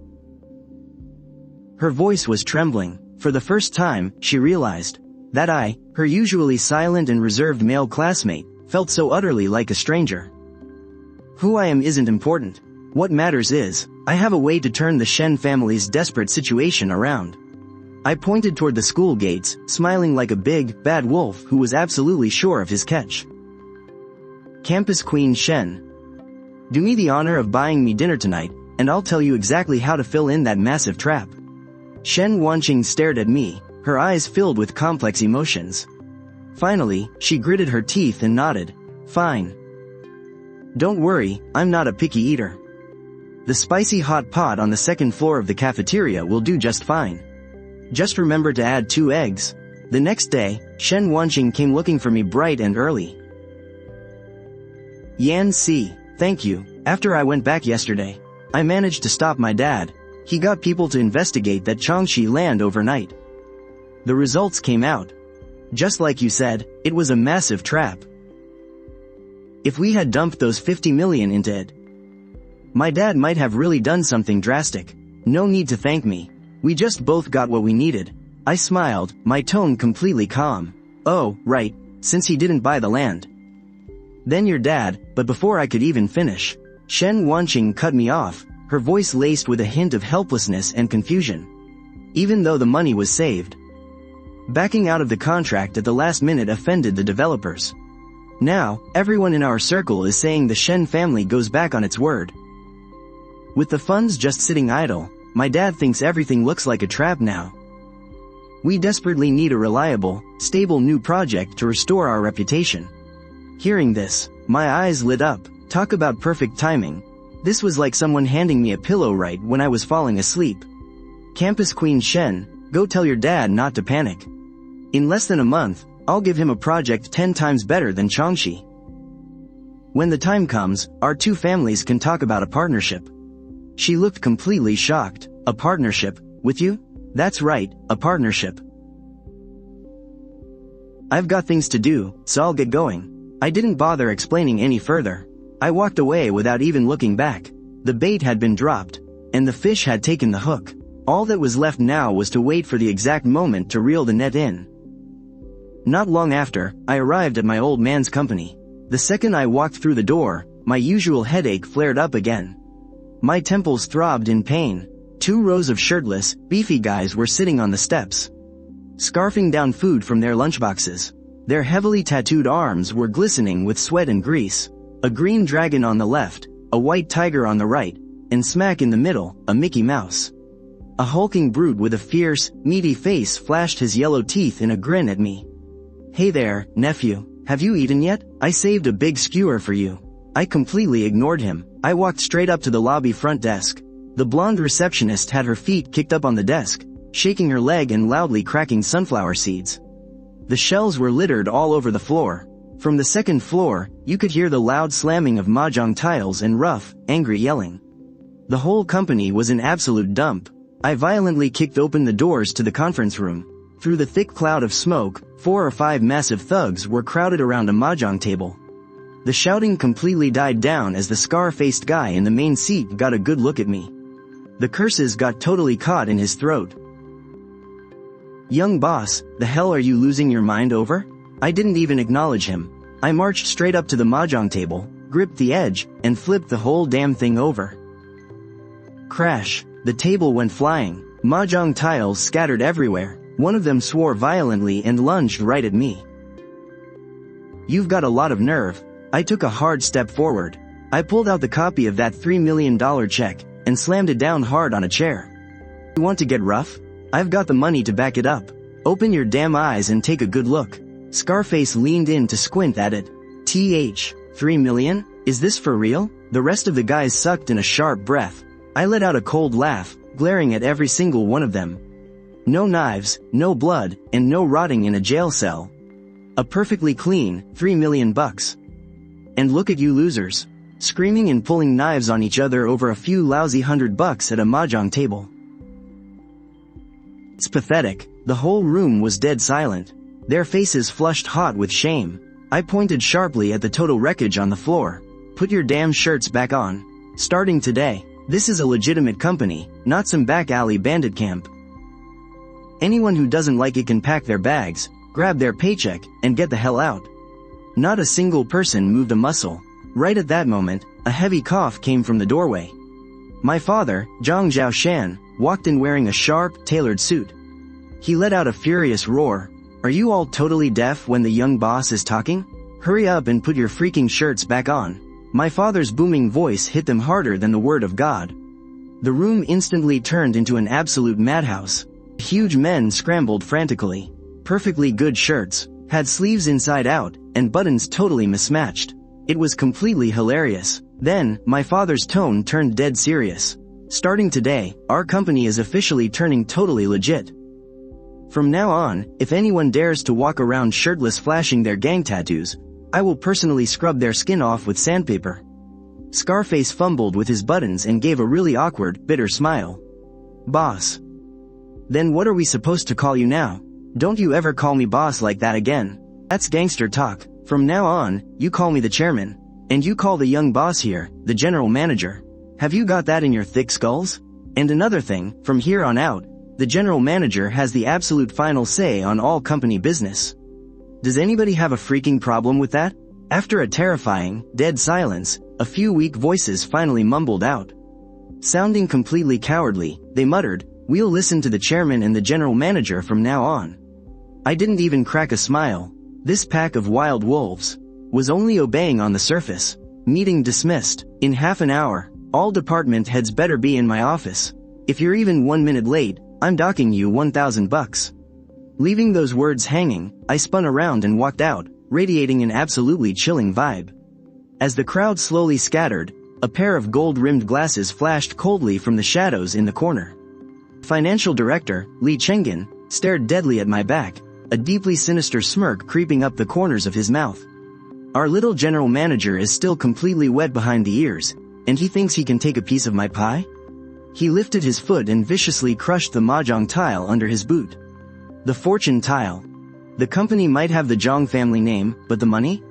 Her voice was trembling. For the first time, she realized that I, her usually silent and reserved male classmate, felt so utterly like a stranger. Who I am isn't important. What matters is, I have a way to turn the Shen family's desperate situation around. I pointed toward the school gates, smiling like a big, bad wolf who was absolutely sure of his catch. Campus Queen Shen. Do me the honor of buying me dinner tonight, and I'll tell you exactly how to fill in that massive trap. Shen Wanqing stared at me, her eyes filled with complex emotions. Finally, she gritted her teeth and nodded. Fine. Don't worry, I'm not a picky eater. The spicy hot pot on the second floor of the cafeteria will do just fine. Just remember to add 2 eggs. The next day, Shen Wanqing came looking for me bright and early. Yan Si, thank you. After I went back yesterday, I managed to stop my dad. He got people to investigate that Changshi land overnight. The results came out. Just like you said, it was a massive trap. If we had dumped those 50 million into it, my dad might have really done something drastic. No need to thank me. We just both got what we needed. I smiled, my tone completely calm. Oh, right, since he didn't buy the land. Then your dad, but before I could even finish, Shen Wanqing cut me off, her voice laced with a hint of helplessness and confusion. Even though the money was saved, backing out of the contract at the last minute offended the developers. Now, everyone in our circle is saying the Shen family goes back on its word. With the funds just sitting idle, my dad thinks everything looks like a trap now. We desperately need a reliable, stable new project to restore our reputation. Hearing this, my eyes lit up. Talk about perfect timing. This was like someone handing me a pillow right when I was falling asleep. Campus Queen Shen, go tell your dad not to panic. In less than a month, I'll give him a project 10 times better than Changshi. When the time comes, our 2 families can talk about a partnership. She looked completely shocked. A partnership? With you? That's right, a partnership. I've got things to do, so I'll get going. I didn't bother explaining any further. I walked away without even looking back. The bait had been dropped, and the fish had taken the hook. All that was left now was to wait for the exact moment to reel the net in. Not long after, I arrived at my old man's company. The second I walked through the door, my usual headache flared up again. My temples throbbed in pain. 2 rows of shirtless, beefy guys were sitting on the steps, scarfing down food from their lunchboxes. Their heavily tattooed arms were glistening with sweat and grease. A green dragon on the left, a white tiger on the right, and smack in the middle, a Mickey Mouse. A hulking brute with a fierce, meaty face flashed his yellow teeth in a grin at me. Hey there, nephew, have you eaten yet? I saved a big skewer for you. I completely ignored him. I walked straight up to the lobby front desk. The blonde receptionist had her feet kicked up on the desk, shaking her leg and loudly cracking sunflower seeds. The shells were littered all over the floor. From the second floor, you could hear the loud slamming of mahjong tiles and rough, angry yelling. The whole company was an absolute dump. I violently kicked open the doors to the conference room. Through the thick cloud of smoke, 4 or 5 massive thugs were crowded around a mahjong table. The shouting completely died down as the scar-faced guy in the main seat got a good look at me. The curses got totally caught in his throat. Young boss, the hell are you losing your mind over? I didn't even acknowledge him. I marched straight up to the mahjong table, gripped the edge, and flipped the whole damn thing over. Crash. The table went flying. Mahjong tiles scattered everywhere. One of them swore violently and lunged right at me. You've got a lot of nerve. I took a hard step forward. I pulled out the copy of that $3 million check, and slammed it down hard on a chair. You want to get rough? I've got the money to back it up. Open your damn eyes and take a good look. Scarface leaned in to squint at it. 3 million? Is this for real? The rest of the guys sucked in a sharp breath. I let out a cold laugh, glaring at every single one of them. No knives, no blood, and no rotting in a jail cell. A perfectly clean, $3 million. And look at you losers. Screaming and pulling knives on each other over a few lousy $100 at a mahjong table. It's pathetic. The whole room was dead silent. Their faces flushed hot with shame. I pointed sharply at the total wreckage on the floor. Put your damn shirts back on. Starting today, this is a legitimate company, not some back alley bandit camp. Anyone who doesn't like it can pack their bags, grab their paycheck, and get the hell out. Not a single person moved a muscle. Right at that moment, a heavy cough came from the doorway. My father, Zhang Zhaoshan, walked in wearing a sharp, tailored suit. He let out a furious roar. Are you all totally deaf when the young boss is talking? Hurry up and put your freaking shirts back on. My father's booming voice hit them harder than the word of God. The room instantly turned into an absolute madhouse. Huge men scrambled frantically. Perfectly good shirts, had sleeves inside out, and buttons totally mismatched. It was completely hilarious. Then, my father's tone turned dead serious. Starting today, our company is officially turning totally legit. From now on, if anyone dares to walk around shirtless flashing their gang tattoos, I will personally scrub their skin off with sandpaper. Scarface fumbled with his buttons and gave a really awkward, bitter smile. Boss. Then what are we supposed to call you now? Don't you ever call me boss like that again. That's gangster talk. From now on, you call me the chairman. And you call the young boss here, the general manager. Have you got that in your thick skulls? And another thing, from here on out, the general manager has the absolute final say on all company business. Does anybody have a freaking problem with that? After a terrifying, dead silence, a few weak voices finally mumbled out. Sounding completely cowardly, they muttered, "We'll listen to the chairman and the general manager from now on." I didn't even crack a smile. This pack of wild wolves was only obeying on the surface. Meeting dismissed. In half an hour, all department heads better be in my office. If you're even 1 minute late, I'm docking you $1,000. Leaving those words hanging, I spun around and walked out, radiating an absolutely chilling vibe. As the crowd slowly scattered, a pair of gold-rimmed glasses flashed coldly from the shadows in the corner. Financial Director, Li Chengen, stared deadly at my back, a deeply sinister smirk creeping up the corners of his mouth. Our little general manager is still completely wet behind the ears, and he thinks he can take a piece of my pie? He lifted his foot and viciously crushed the mahjong tile under his boot. The fortune tile. The company might have the Zhang family name, but the money?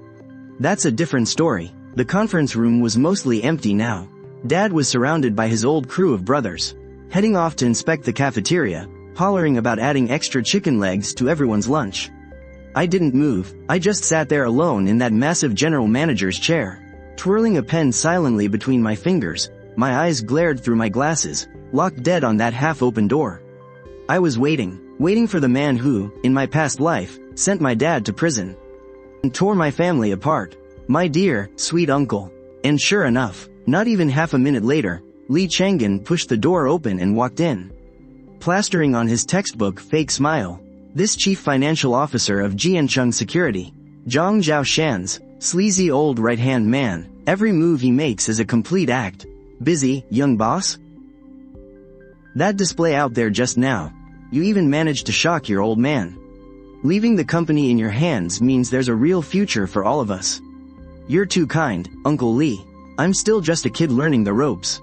That's a different story. The conference room was mostly empty now. Dad was surrounded by his old crew of brothers, heading off to inspect the cafeteria, hollering about adding extra chicken legs to everyone's lunch. I didn't move, I just sat there alone in that massive general manager's chair, twirling a pen silently between my fingers. My eyes glared through my glasses, locked dead on that half-open door. I was waiting for the man who, in my past life, sent my dad to prison and tore my family apart. My dear, sweet uncle. And sure enough, not even half a minute later, Li Chengen pushed the door open and walked in. Plastering on his textbook fake smile, this chief financial officer of Jiancheng Security, Zhang Zhaoshan's sleazy old right-hand man, every move he makes is a complete act. Busy, young boss? That display out there just now, you even managed to shock your old man. Leaving the company in your hands means there's a real future for all of us. You're too kind, Uncle Lee. I'm still just a kid learning the ropes.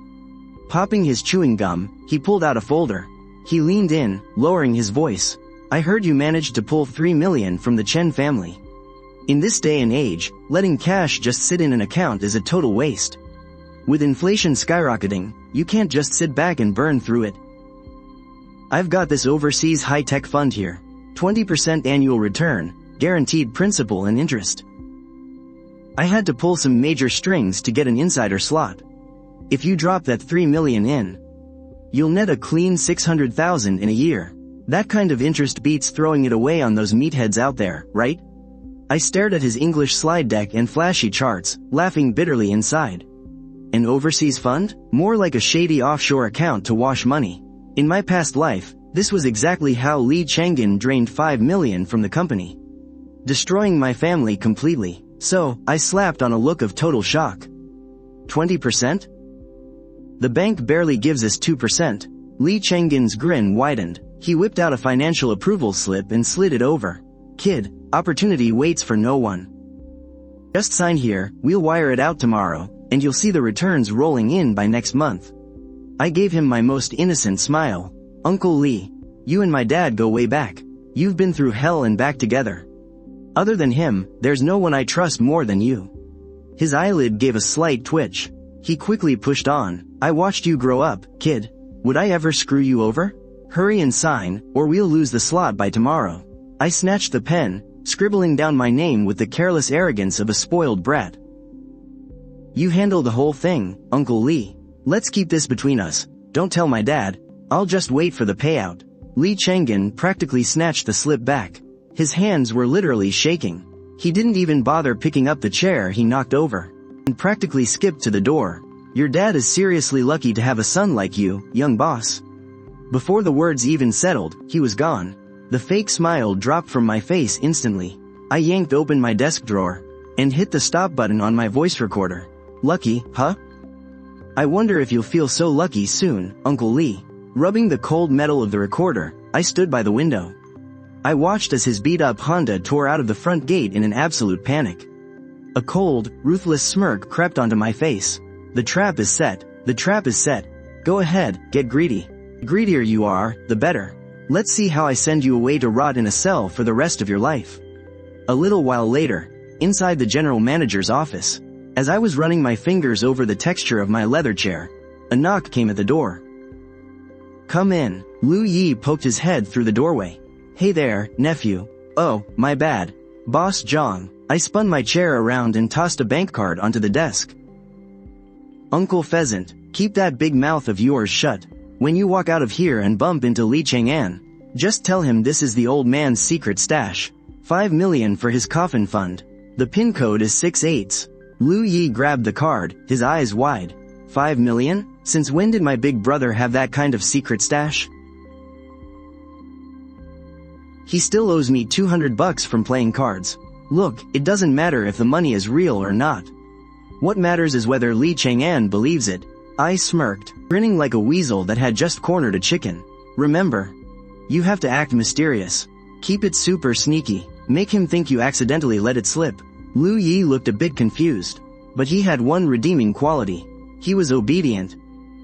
Popping his chewing gum, he pulled out a folder. He leaned in, lowering his voice. I heard you managed to pull 3 million from the Chen family. In this day and age, letting cash just sit in an account is a total waste. With inflation skyrocketing, you can't just sit back and burn through it. I've got this overseas high-tech fund here. 20% annual return, guaranteed principal and interest. I had to pull some major strings to get an insider slot. If you drop that 3 million in, you'll net a clean 600,000 in a year. That kind of interest beats throwing it away on those meatheads out there, right? I stared at his English slide deck and flashy charts, laughing bitterly inside. An overseas fund? More like a shady offshore account to wash money. In my past life, this was exactly how Lee Chang'an drained 5 million from the company, destroying my family completely. So, I slapped on a look of total shock. 20%? The bank barely gives us 2%. Lee Chang'an's grin widened. He whipped out a financial approval slip and slid it over. Kid, opportunity waits for no one. Just sign here, we'll wire it out tomorrow, and you'll see the returns rolling in by next month. I gave him my most innocent smile. Uncle Lee, you and my dad go way back. You've been through hell and back together. Other than him, there's no one I trust more than you. His eyelid gave a slight twitch. He quickly pushed on. I watched you grow up, kid. Would I ever screw you over? Hurry and sign, or we'll lose the slot by tomorrow. I snatched the pen, scribbling down my name with the careless arrogance of a spoiled brat. You handle the whole thing, Uncle Lee. Let's keep this between us. Don't tell my dad. I'll just wait for the payout. Lee Chang'an practically snatched the slip back. His hands were literally shaking. He didn't even bother picking up the chair he knocked over, and practically skipped to the door. Your dad is seriously lucky to have a son like you, young boss. Before the words even settled, he was gone. The fake smile dropped from my face instantly. I yanked open my desk drawer, and hit the stop button on my voice recorder. Lucky, huh? I wonder if you'll feel so lucky soon, Uncle Lee. Rubbing the cold metal of the recorder, I stood by the window. I watched as his beat-up Honda tore out of the front gate in an absolute panic. A cold, ruthless smirk crept onto my face. The trap is set. The trap is set. Go ahead, get greedy. The greedier you are, the better. Let's see how I send you away to rot in a cell for the rest of your life. A little while later, inside the general manager's office, as I was running my fingers over the texture of my leather chair, a knock came at the door. Come in. Lu Yi poked his head through the doorway. Hey there, nephew. Oh, my bad. Boss Zhang. I spun my chair around and tossed a bank card onto the desk. Uncle Pheasant, keep that big mouth of yours shut. When you walk out of here and bump into Lee Chang'an, just tell him this is the old man's secret stash. 5 million for his coffin fund. The pin code is 6/8. Lu Yi grabbed the card, his eyes wide. 5 million? Since when did my big brother have that kind of secret stash? He still owes me $200 from playing cards. Look, it doesn't matter if the money is real or not. What matters is whether Lee Chang'an believes it. I smirked, grinning like a weasel that had just cornered a chicken. Remember, you have to act mysterious. Keep it super sneaky. Make him think you accidentally let it slip. Lu Yi looked a bit confused, but he had one redeeming quality. He was obedient.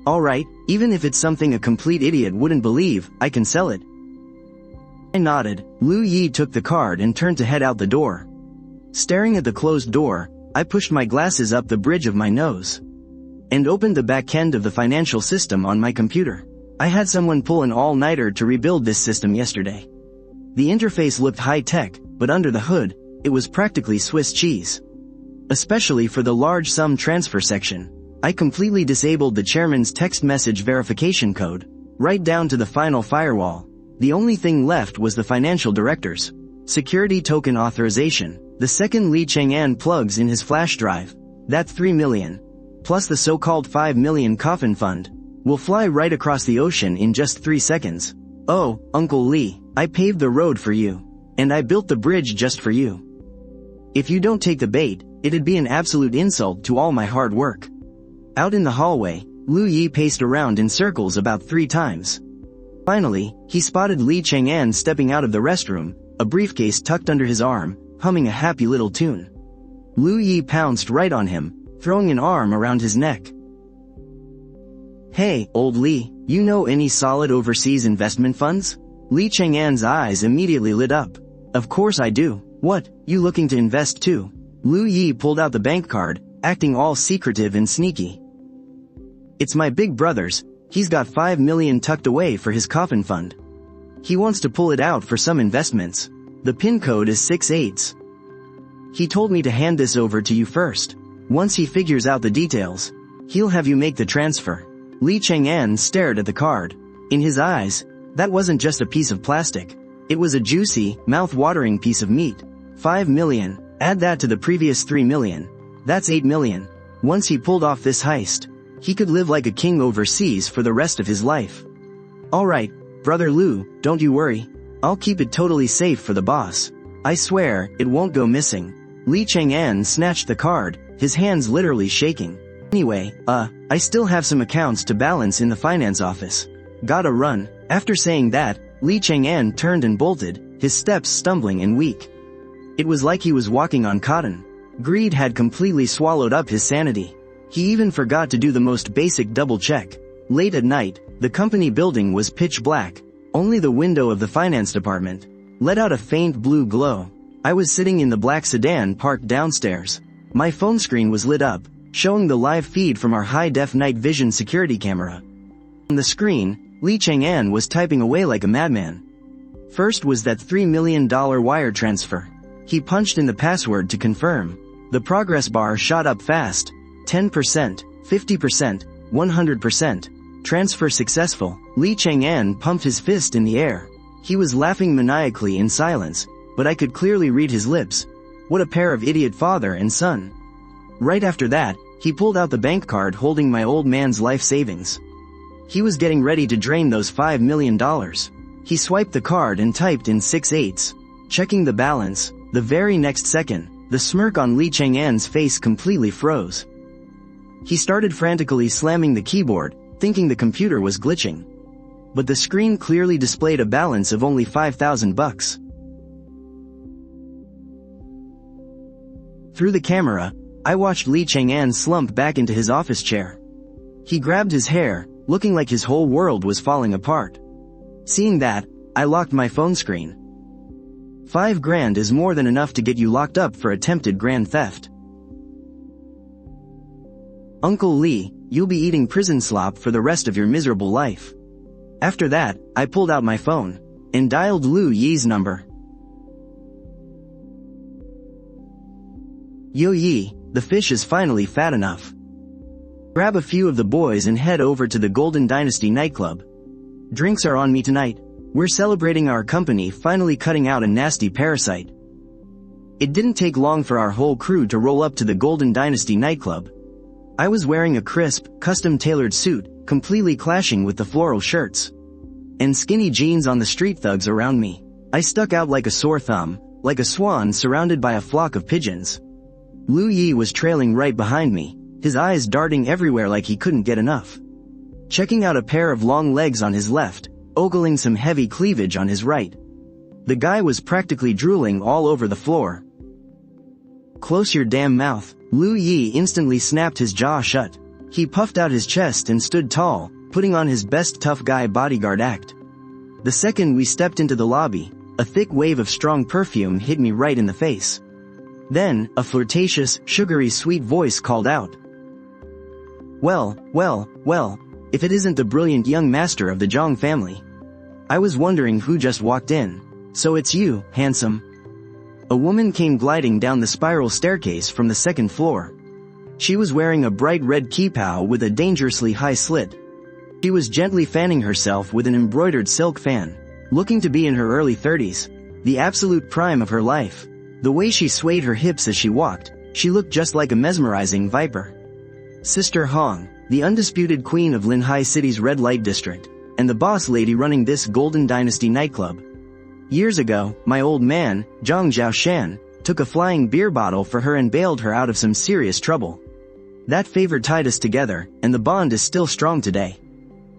Alright, even if it's something a complete idiot wouldn't believe, I can sell it. I nodded. Lu Yi took the card and turned to head out the door. Staring at the closed door, I pushed my glasses up the bridge of my nose and opened the back end of the financial system on my computer. I had someone pull an all-nighter to rebuild this system yesterday. The interface looked high-tech, but under the hood, it was practically Swiss cheese. Especially for the large sum transfer section, I completely disabled the chairman's text message verification code, right down to the final firewall. The only thing left was the financial director's security token authorization. The second Lee Chang'an plugs in his flash drive, that 3 million, plus the so-called 5 million coffin fund, will fly right across the ocean in just 3 seconds. Oh, Uncle Lee, I paved the road for you. And I built the bridge just for you. If you don't take the bait, it'd be an absolute insult to all my hard work. Out in the hallway, Lu Yi paced around in circles about 3 times. Finally, he spotted Lee Chang'an stepping out of the restroom, a briefcase tucked under his arm, humming a happy little tune. Lu Yi pounced right on him, throwing an arm around his neck. Hey, old Lee, you know any solid overseas investment funds? Lee Chang'an's eyes immediately lit up. Of course I do. What, you looking to invest too? Lu Yi pulled out the bank card, acting all secretive and sneaky. It's my big brother's. He's got 5 million tucked away for his coffin fund. He wants to pull it out for some investments. The pin code is 6/8. He told me to hand this over to you first. Once he figures out the details, he'll have you make the transfer. Lee Chang'an stared at the card. In his eyes, that wasn't just a piece of plastic. It was a juicy, mouth-watering piece of meat. 5 million. Add that to the previous 3 million. That's 8 million. Once he pulled off this heist, he could live like a king overseas for the rest of his life. Alright, brother Lu, don't you worry. I'll keep it totally safe for the boss. I swear, it won't go missing. Lee Chang'an snatched the card, his hands literally shaking. Anyway, I still have some accounts to balance in the finance office. Gotta run. After saying that, Lee Chang'an turned and bolted, his steps stumbling and weak. It was like he was walking on cotton. Greed had completely swallowed up his sanity. He even forgot to do the most basic double check. Late at night, the company building was pitch black. Only the window of the finance department let out a faint blue glow. I was sitting in the black sedan parked downstairs. My phone screen was lit up, showing the live feed from our high-def night vision security camera. On the screen, Lee Chang'an was typing away like a madman. First was that $3 million wire transfer. He punched in the password to confirm. The progress bar shot up fast. 10%, 50%, 100%. Transfer successful. Lee Chang'an pumped his fist in the air. He was laughing maniacally in silence, but I could clearly read his lips. What a pair of idiot father and son. Right after that, he pulled out the bank card holding my old man's life savings. He was getting ready to drain those $5 million. He swiped the card and typed in 6/8. Checking the balance, the very next second, the smirk on Lee Chang'an's face completely froze. He started frantically slamming the keyboard, thinking the computer was glitching. But the screen clearly displayed a balance of only $5,000. Through the camera, I watched Lee Chang'an slump back into his office chair. He grabbed his hair, looking like his whole world was falling apart. Seeing that, I locked my phone screen. $5,000 is more than enough to get you locked up for attempted grand theft. Uncle Lee, you'll be eating prison slop for the rest of your miserable life. After that, I pulled out my phone and dialed Lu Yi's number. Yo Yi, the fish is finally fat enough. Grab a few of the boys and head over to the Golden Dynasty nightclub. Drinks are on me tonight. We're celebrating our company finally cutting out a nasty parasite. It didn't take long for our whole crew to roll up to the Golden Dynasty nightclub. I was wearing a crisp, custom-tailored suit, completely clashing with the floral shirts and skinny jeans on the street thugs around me. I stuck out like a sore thumb, like a swan surrounded by a flock of pigeons. Lu Yi was trailing right behind me, his eyes darting everywhere like he couldn't get enough. Checking out a pair of long legs on his left, ogling some heavy cleavage on his right. The guy was practically drooling all over the floor. Close your damn mouth. Lu Yi instantly snapped his jaw shut. He puffed out his chest and stood tall, putting on his best tough guy bodyguard act. The second we stepped into the lobby, a thick wave of strong perfume hit me right in the face. Then, a flirtatious, sugary sweet voice called out. Well, if it isn't the brilliant young master of the Zhang family. I was wondering who just walked in. So it's you, handsome. A woman came gliding down the spiral staircase from the second floor. She was wearing a bright red kippao with a dangerously high slit. She was gently fanning herself with an embroidered silk fan, looking to be in her early 30s, the absolute prime of her life. The way she swayed her hips as she walked, she looked just like a mesmerizing viper. Sister Hong, the undisputed queen of Linhai City's red light district, and the boss lady running this Golden Dynasty nightclub. Years ago, my old man, Zhang Zhaoshan, took a flying beer bottle for her and bailed her out of some serious trouble. That favor tied us together, and the bond is still strong today.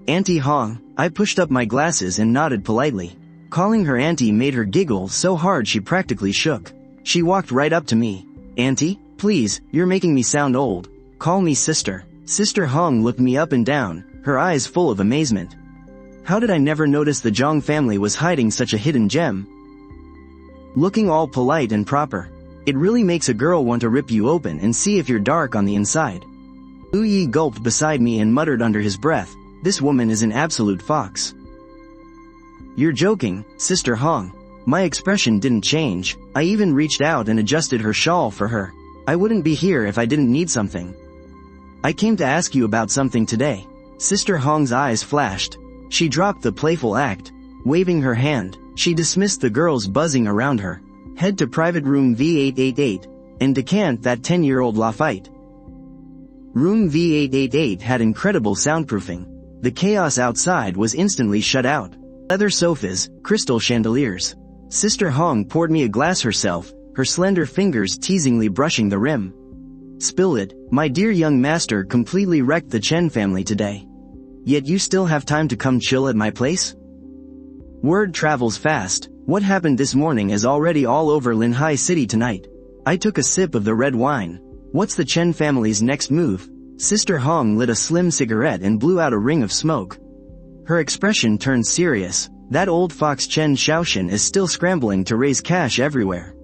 Auntie Hong, I pushed up my glasses and nodded politely. Calling her auntie made her giggle so hard she practically shook. She walked right up to me. Auntie, please, you're making me sound old. Call me sister. Sister Hong looked me up and down, her eyes full of amazement. How did I never notice the Zhang family was hiding such a hidden gem? Looking all polite and proper. It really makes a girl want to rip you open and see if you're dark on the inside. Lu Yi gulped beside me and muttered under his breath, this woman is an absolute fox. You're joking, Sister Hong. My expression didn't change. I even reached out and adjusted her shawl for her. I wouldn't be here if I didn't need something. I came to ask you about something today. Sister Hong's eyes flashed. She dropped the playful act. Waving her hand, she dismissed the girls buzzing around her. Head to private room V888, and decant that 10-year-old Lafite. Room V888 had incredible soundproofing. The chaos outside was instantly shut out. Leather sofas, crystal chandeliers. Sister Hong poured me a glass herself, her slender fingers teasingly brushing the rim. Spill it, my dear young master completely wrecked the Chen family today. Yet you still have time to come chill at my place? Word travels fast. What happened this morning is already all over Linhai City tonight. I took a sip of the red wine. What's the Chen family's next move? Sister Hong lit a slim cigarette and blew out a ring of smoke. Her expression turned serious. That old fox Chen Shaoxin is still scrambling to raise cash everywhere.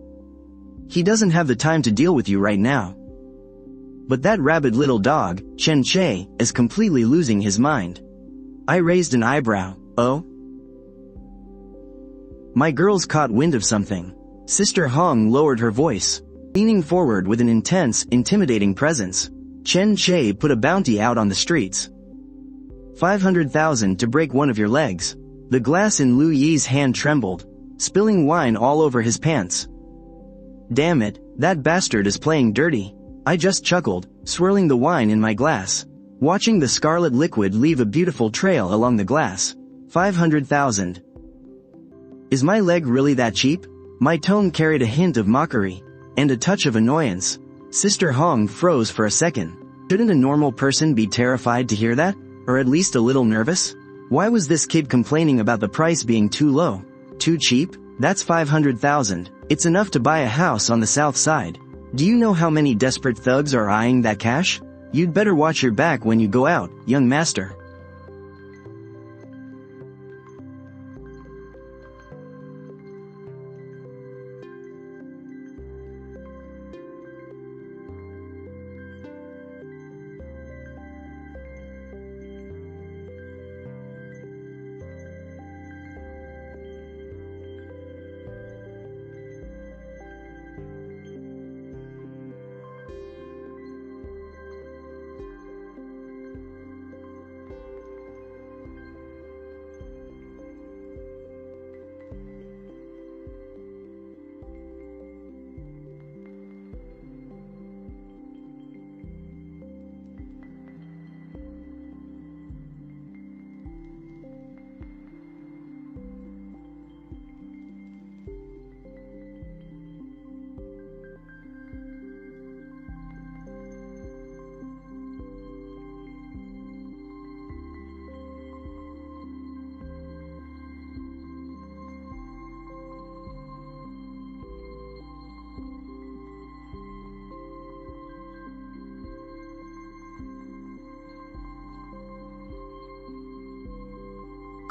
He doesn't have the time to deal with you right now. But that rabid little dog, Chen Che, is completely losing his mind. I raised an eyebrow. Oh? My girls caught wind of something. Sister Hong lowered her voice, leaning forward with an intense, intimidating presence. Chen Che put a bounty out on the streets. 500,000 to break one of your legs. The glass in Lu Yi's hand trembled, spilling wine all over his pants. Damn it, that bastard is playing dirty. I just chuckled, swirling the wine in my glass, watching the scarlet liquid leave a beautiful trail along the glass. 500,000. Is my leg really that cheap? My tone carried a hint of mockery, and a touch of annoyance. Sister Hong froze for a second. Shouldn't a normal person be terrified to hear that? Or at least a little nervous? Why was this kid complaining about the price being too low? Too cheap? That's 500,000. It's enough to buy a house on the south side. Do you know how many desperate thugs are eyeing that cash? You'd better watch your back when you go out, young master.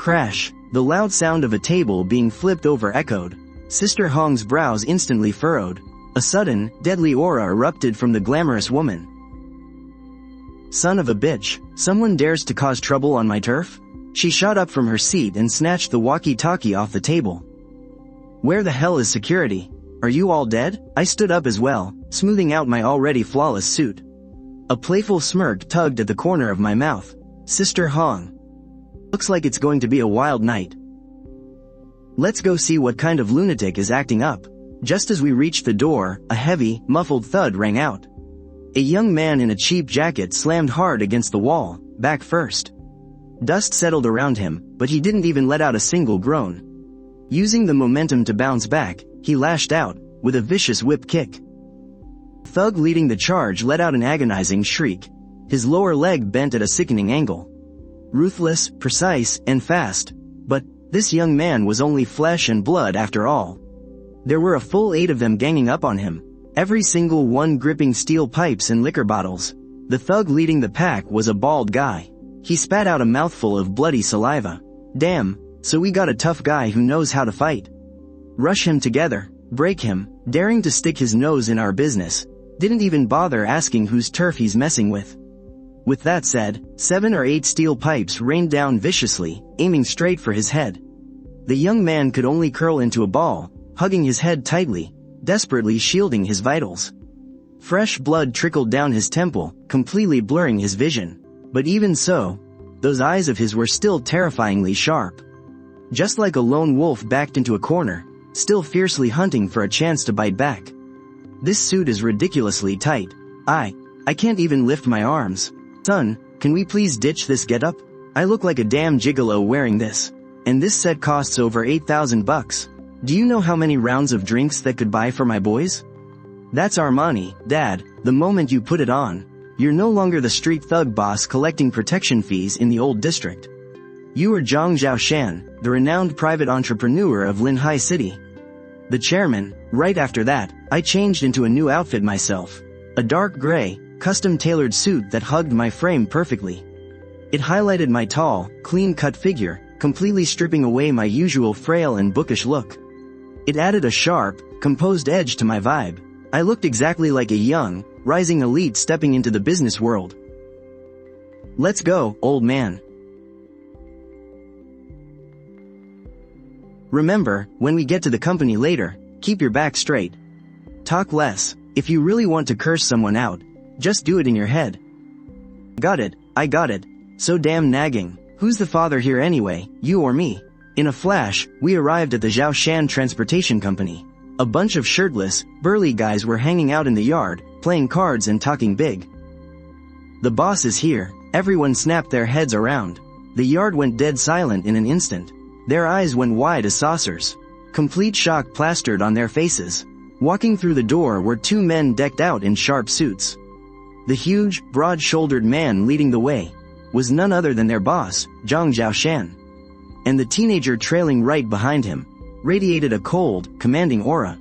Crash! The loud sound of a table being flipped over echoed. Sister Hong's brows instantly furrowed. A sudden, deadly aura erupted from the glamorous woman. Son of a bitch, someone dares to cause trouble on my turf? She shot up from her seat and snatched the walkie-talkie off the table. Where the hell is security? Are you all dead? I stood up as well, smoothing out my already flawless suit. A playful smirk tugged at the corner of my mouth. Sister Hong. Looks like it's going to be a wild night. Let's go see what kind of lunatic is acting up. Just as we reached the door, a heavy, muffled thud rang out. A young man in a cheap jacket slammed hard against the wall, back first. Dust settled around him, but he didn't even let out a single groan. Using the momentum to bounce back, he lashed out, with a vicious whip kick. The thug leading the charge let out an agonizing shriek. His lower leg bent at a sickening angle. Ruthless, precise, and fast. But this young man was only flesh and blood after all. There were a full 8 of them ganging up on him, every single one gripping steel pipes and liquor bottles. The thug leading the pack was a bald guy. He spat out a mouthful of bloody saliva. Damn, so we got a tough guy who knows how to fight. Rush him together, break him, daring to stick his nose in our business. Didn't even bother asking whose turf he's messing with. With that said, 7 or 8 steel pipes rained down viciously, aiming straight for his head. The young man could only curl into a ball, hugging his head tightly, desperately shielding his vitals. Fresh blood trickled down his temple, completely blurring his vision. But even so, those eyes of his were still terrifyingly sharp. Just like a lone wolf backed into a corner, still fiercely hunting for a chance to bite back. This suit is ridiculously tight. I can't even lift my arms. Son, can we please ditch this getup? I look like a damn gigolo wearing this. And this set costs over 8,000 bucks. Do you know how many rounds of drinks that could buy for my boys? That's Armani, Dad. The moment you put it on, you're no longer the street thug boss collecting protection fees in the old district. You are Zhang Zhaoshan, the renowned private entrepreneur of Linhai City. The chairman. Right after that, I changed into a new outfit myself. A dark gray, custom-tailored suit that hugged my frame perfectly. It highlighted my tall, clean-cut figure, completely stripping away my usual frail and bookish look. It added a sharp, composed edge to my vibe. I looked exactly like a young, rising elite stepping into the business world. Let's go, old man. Remember, when we get to the company later, keep your back straight. Talk less. If you really want to curse someone out, just do it in your head. Got it, I got it. So damn nagging. Who's the father here anyway, you or me? In a flash, we arrived at the Zhaoshan Transportation Company. A bunch of shirtless, burly guys were hanging out in the yard, playing cards and talking big. The boss is here. Everyone snapped their heads around. The yard went dead silent in an instant. Their eyes went wide as saucers. Complete shock plastered on their faces. Walking through the door were two men decked out in sharp suits. The huge, broad-shouldered man leading the way was none other than their boss, Zhang Zhaoshan. And the teenager trailing right behind him radiated a cold, commanding aura.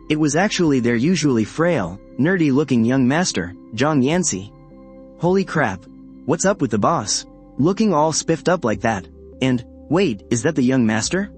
It was actually their usually frail, nerdy-looking young master, Zhang Yanxi. Holy crap. What's up with the boss? Looking all spiffed up like that. And, wait, is that the young master?